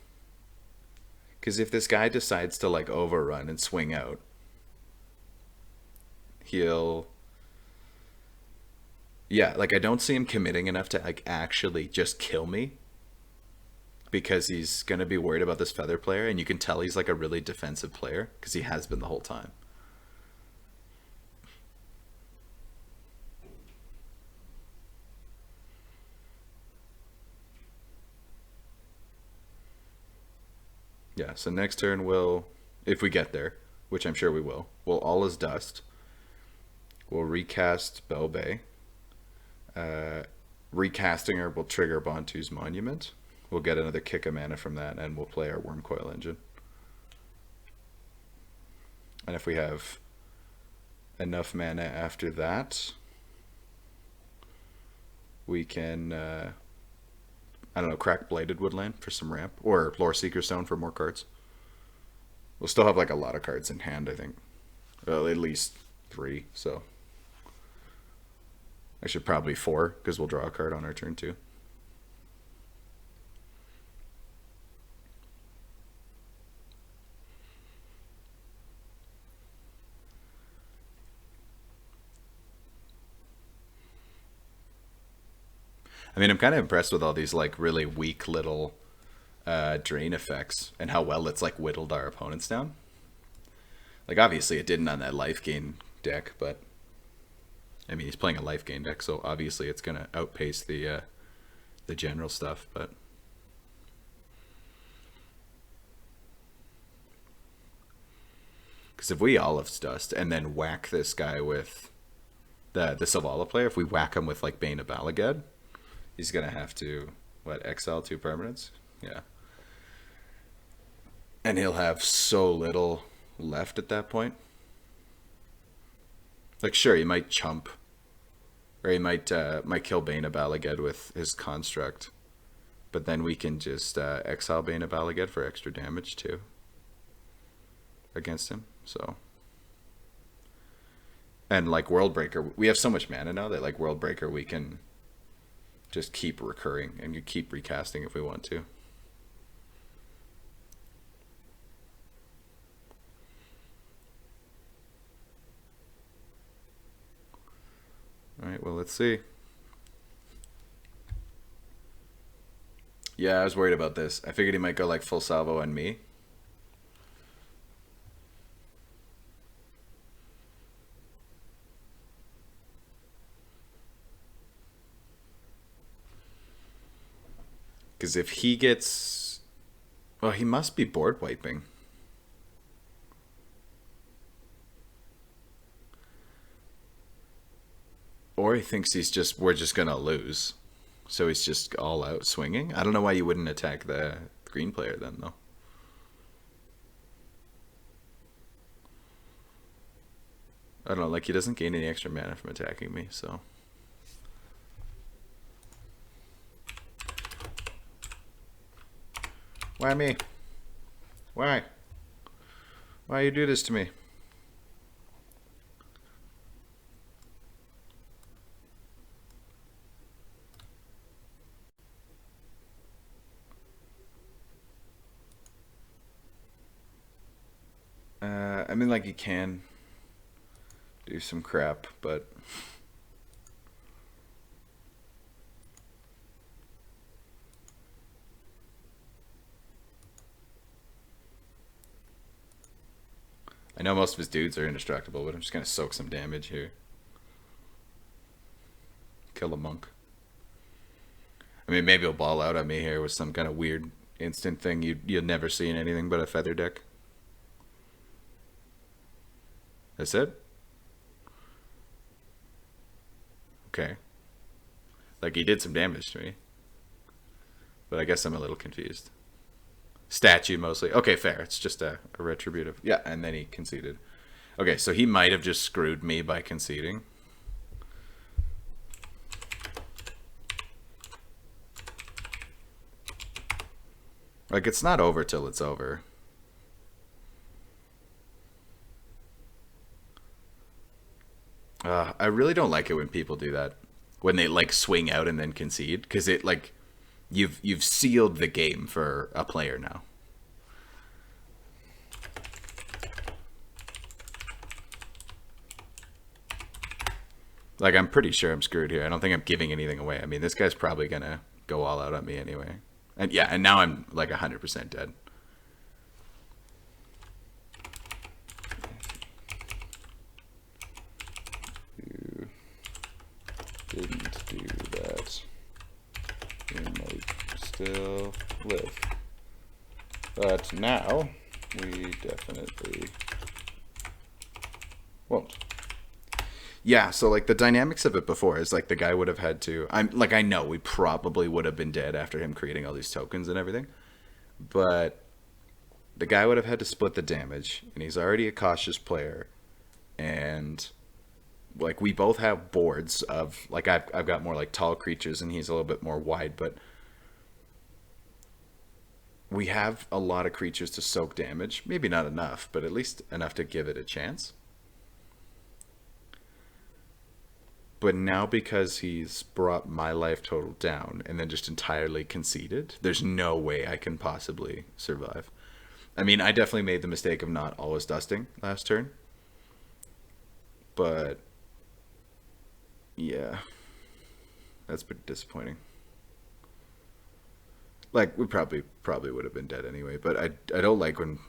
Because if this guy decides to like overrun and swing out, he'll... Yeah, like I don't see him committing enough to like actually just kill me. Because he's going to be worried about this feather player, and you can tell he's like a really defensive player, because he has been the whole time. Yeah, so next turn we'll, if we get there, which I'm sure we will, we'll all is dust. We'll recast Belbe. Recasting her will trigger Bantu's Monument. We'll get another kick of mana from that, and we'll play our Wormcoil Engine. And if we have enough mana after that, we can, I don't know, crack Bladed Woodland for some ramp, or Lore Seeker Stone for more cards. We'll still have like a lot of cards in hand, I think. Well, at least 3, so. Actually, probably 4, because we'll draw a card on our turn too. I mean, I'm kind of impressed with all these like really weak little drain effects and how well it's like whittled our opponents down. Like obviously it didn't on that life gain deck, but I mean he's playing a life gain deck, so obviously it's gonna outpace the general stuff. But because if we Olive's Dust and then whack this guy with the Savala player, if we whack him with like Bane of Balagad, he's gonna have to what, exile 2 permanents? Yeah. And he'll have so little left at that point. Like sure, he might chump, or he might kill Bane of Balagad with his construct, but then we can just exile Bane of Balagad for extra damage too against him. So, and like Worldbreaker, we have so much mana now that like Worldbreaker we can just keep recurring and you keep recasting if we want to. Alright, well, let's see. Yeah, I was worried about this. I figured he might go like full salvo on me. Because if he gets... Well, he must be board wiping. Or he thinks we're just going to lose. So he's just all out swinging. I don't know why you wouldn't attack the green player then, though. I don't know, like he doesn't gain any extra mana from attacking me, so... Why me? Why? Why you do this to me? I mean, like, you can do some crap, but... I know most of his dudes are indestructible, but I'm just going to soak some damage here. Kill a monk. I mean, maybe he'll ball out on me here with some kind of weird instant thing you'll never see in anything but a feather deck. That's it? Okay. Like, he did some damage to me. But I guess I'm a little confused. Statue, mostly. Okay, fair. It's just a retributive. Yeah, and then he conceded. Okay, so he might have just screwed me by conceding. Like, it's not over till it's over. I really don't like it when people do that. When they, like, swing out and then concede. Because it, like... You've sealed the game for a player now. Like, I'm pretty sure I'm screwed here. I don't think I'm giving anything away. I mean, this guy's probably gonna go all out on me anyway. And yeah, and now I'm like 100% dead. You didn't do that. You might still live. But now, we definitely won't. Yeah, so like the dynamics of it before is like the guy would have had to... I know we probably would have been dead after him creating all these tokens and everything. But the guy would have had to split the damage, and he's already a cautious player. And... like, we both have boards of, like, I've got more, like, tall creatures, and he's a little bit more wide, but we have a lot of creatures to soak damage. Maybe not enough, but at least enough to give it a chance. But now, because he's brought my life total down and then just entirely conceded, there's no way I can possibly survive. I mean, I definitely made the mistake of not always dusting last turn. But... yeah, that's pretty disappointing. Like, we probably would have been dead anyway, but I don't like when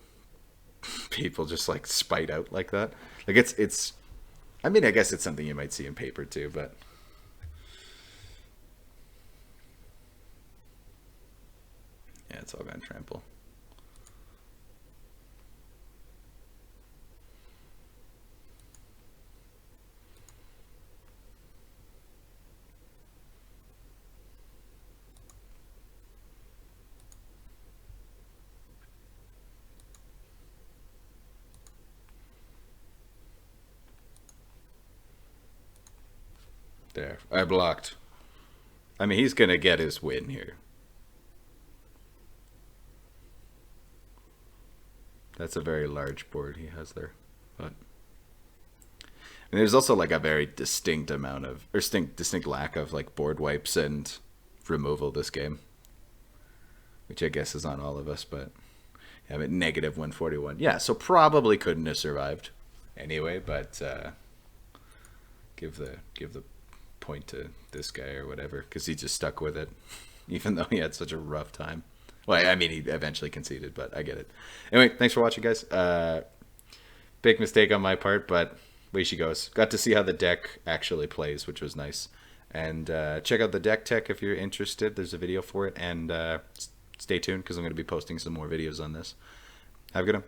people just like spite out like that. Like, it's I mean, I guess it's something you might see in paper too, but yeah, it's all gonna trample. There, I blocked. I mean, he's gonna get his win here. That's a very large board he has there, but and there's also like a very distinct amount of, or distinct lack of like board wipes and removal this game, which I guess is on all of us. But yeah, I'm at negative 141. Yeah, so probably couldn't have survived anyway. But give the point to this guy or whatever, because he just stuck with it, even though he had such a rough time. Well, I mean, he eventually conceded, but I get it. Anyway, thanks for watching, guys. Big mistake on my part, but way she goes. Got to see how the deck actually plays, which was nice. And check out the deck tech if you're interested. There's a video for it. And stay tuned because I'm going to be posting some more videos on this. Have a good one.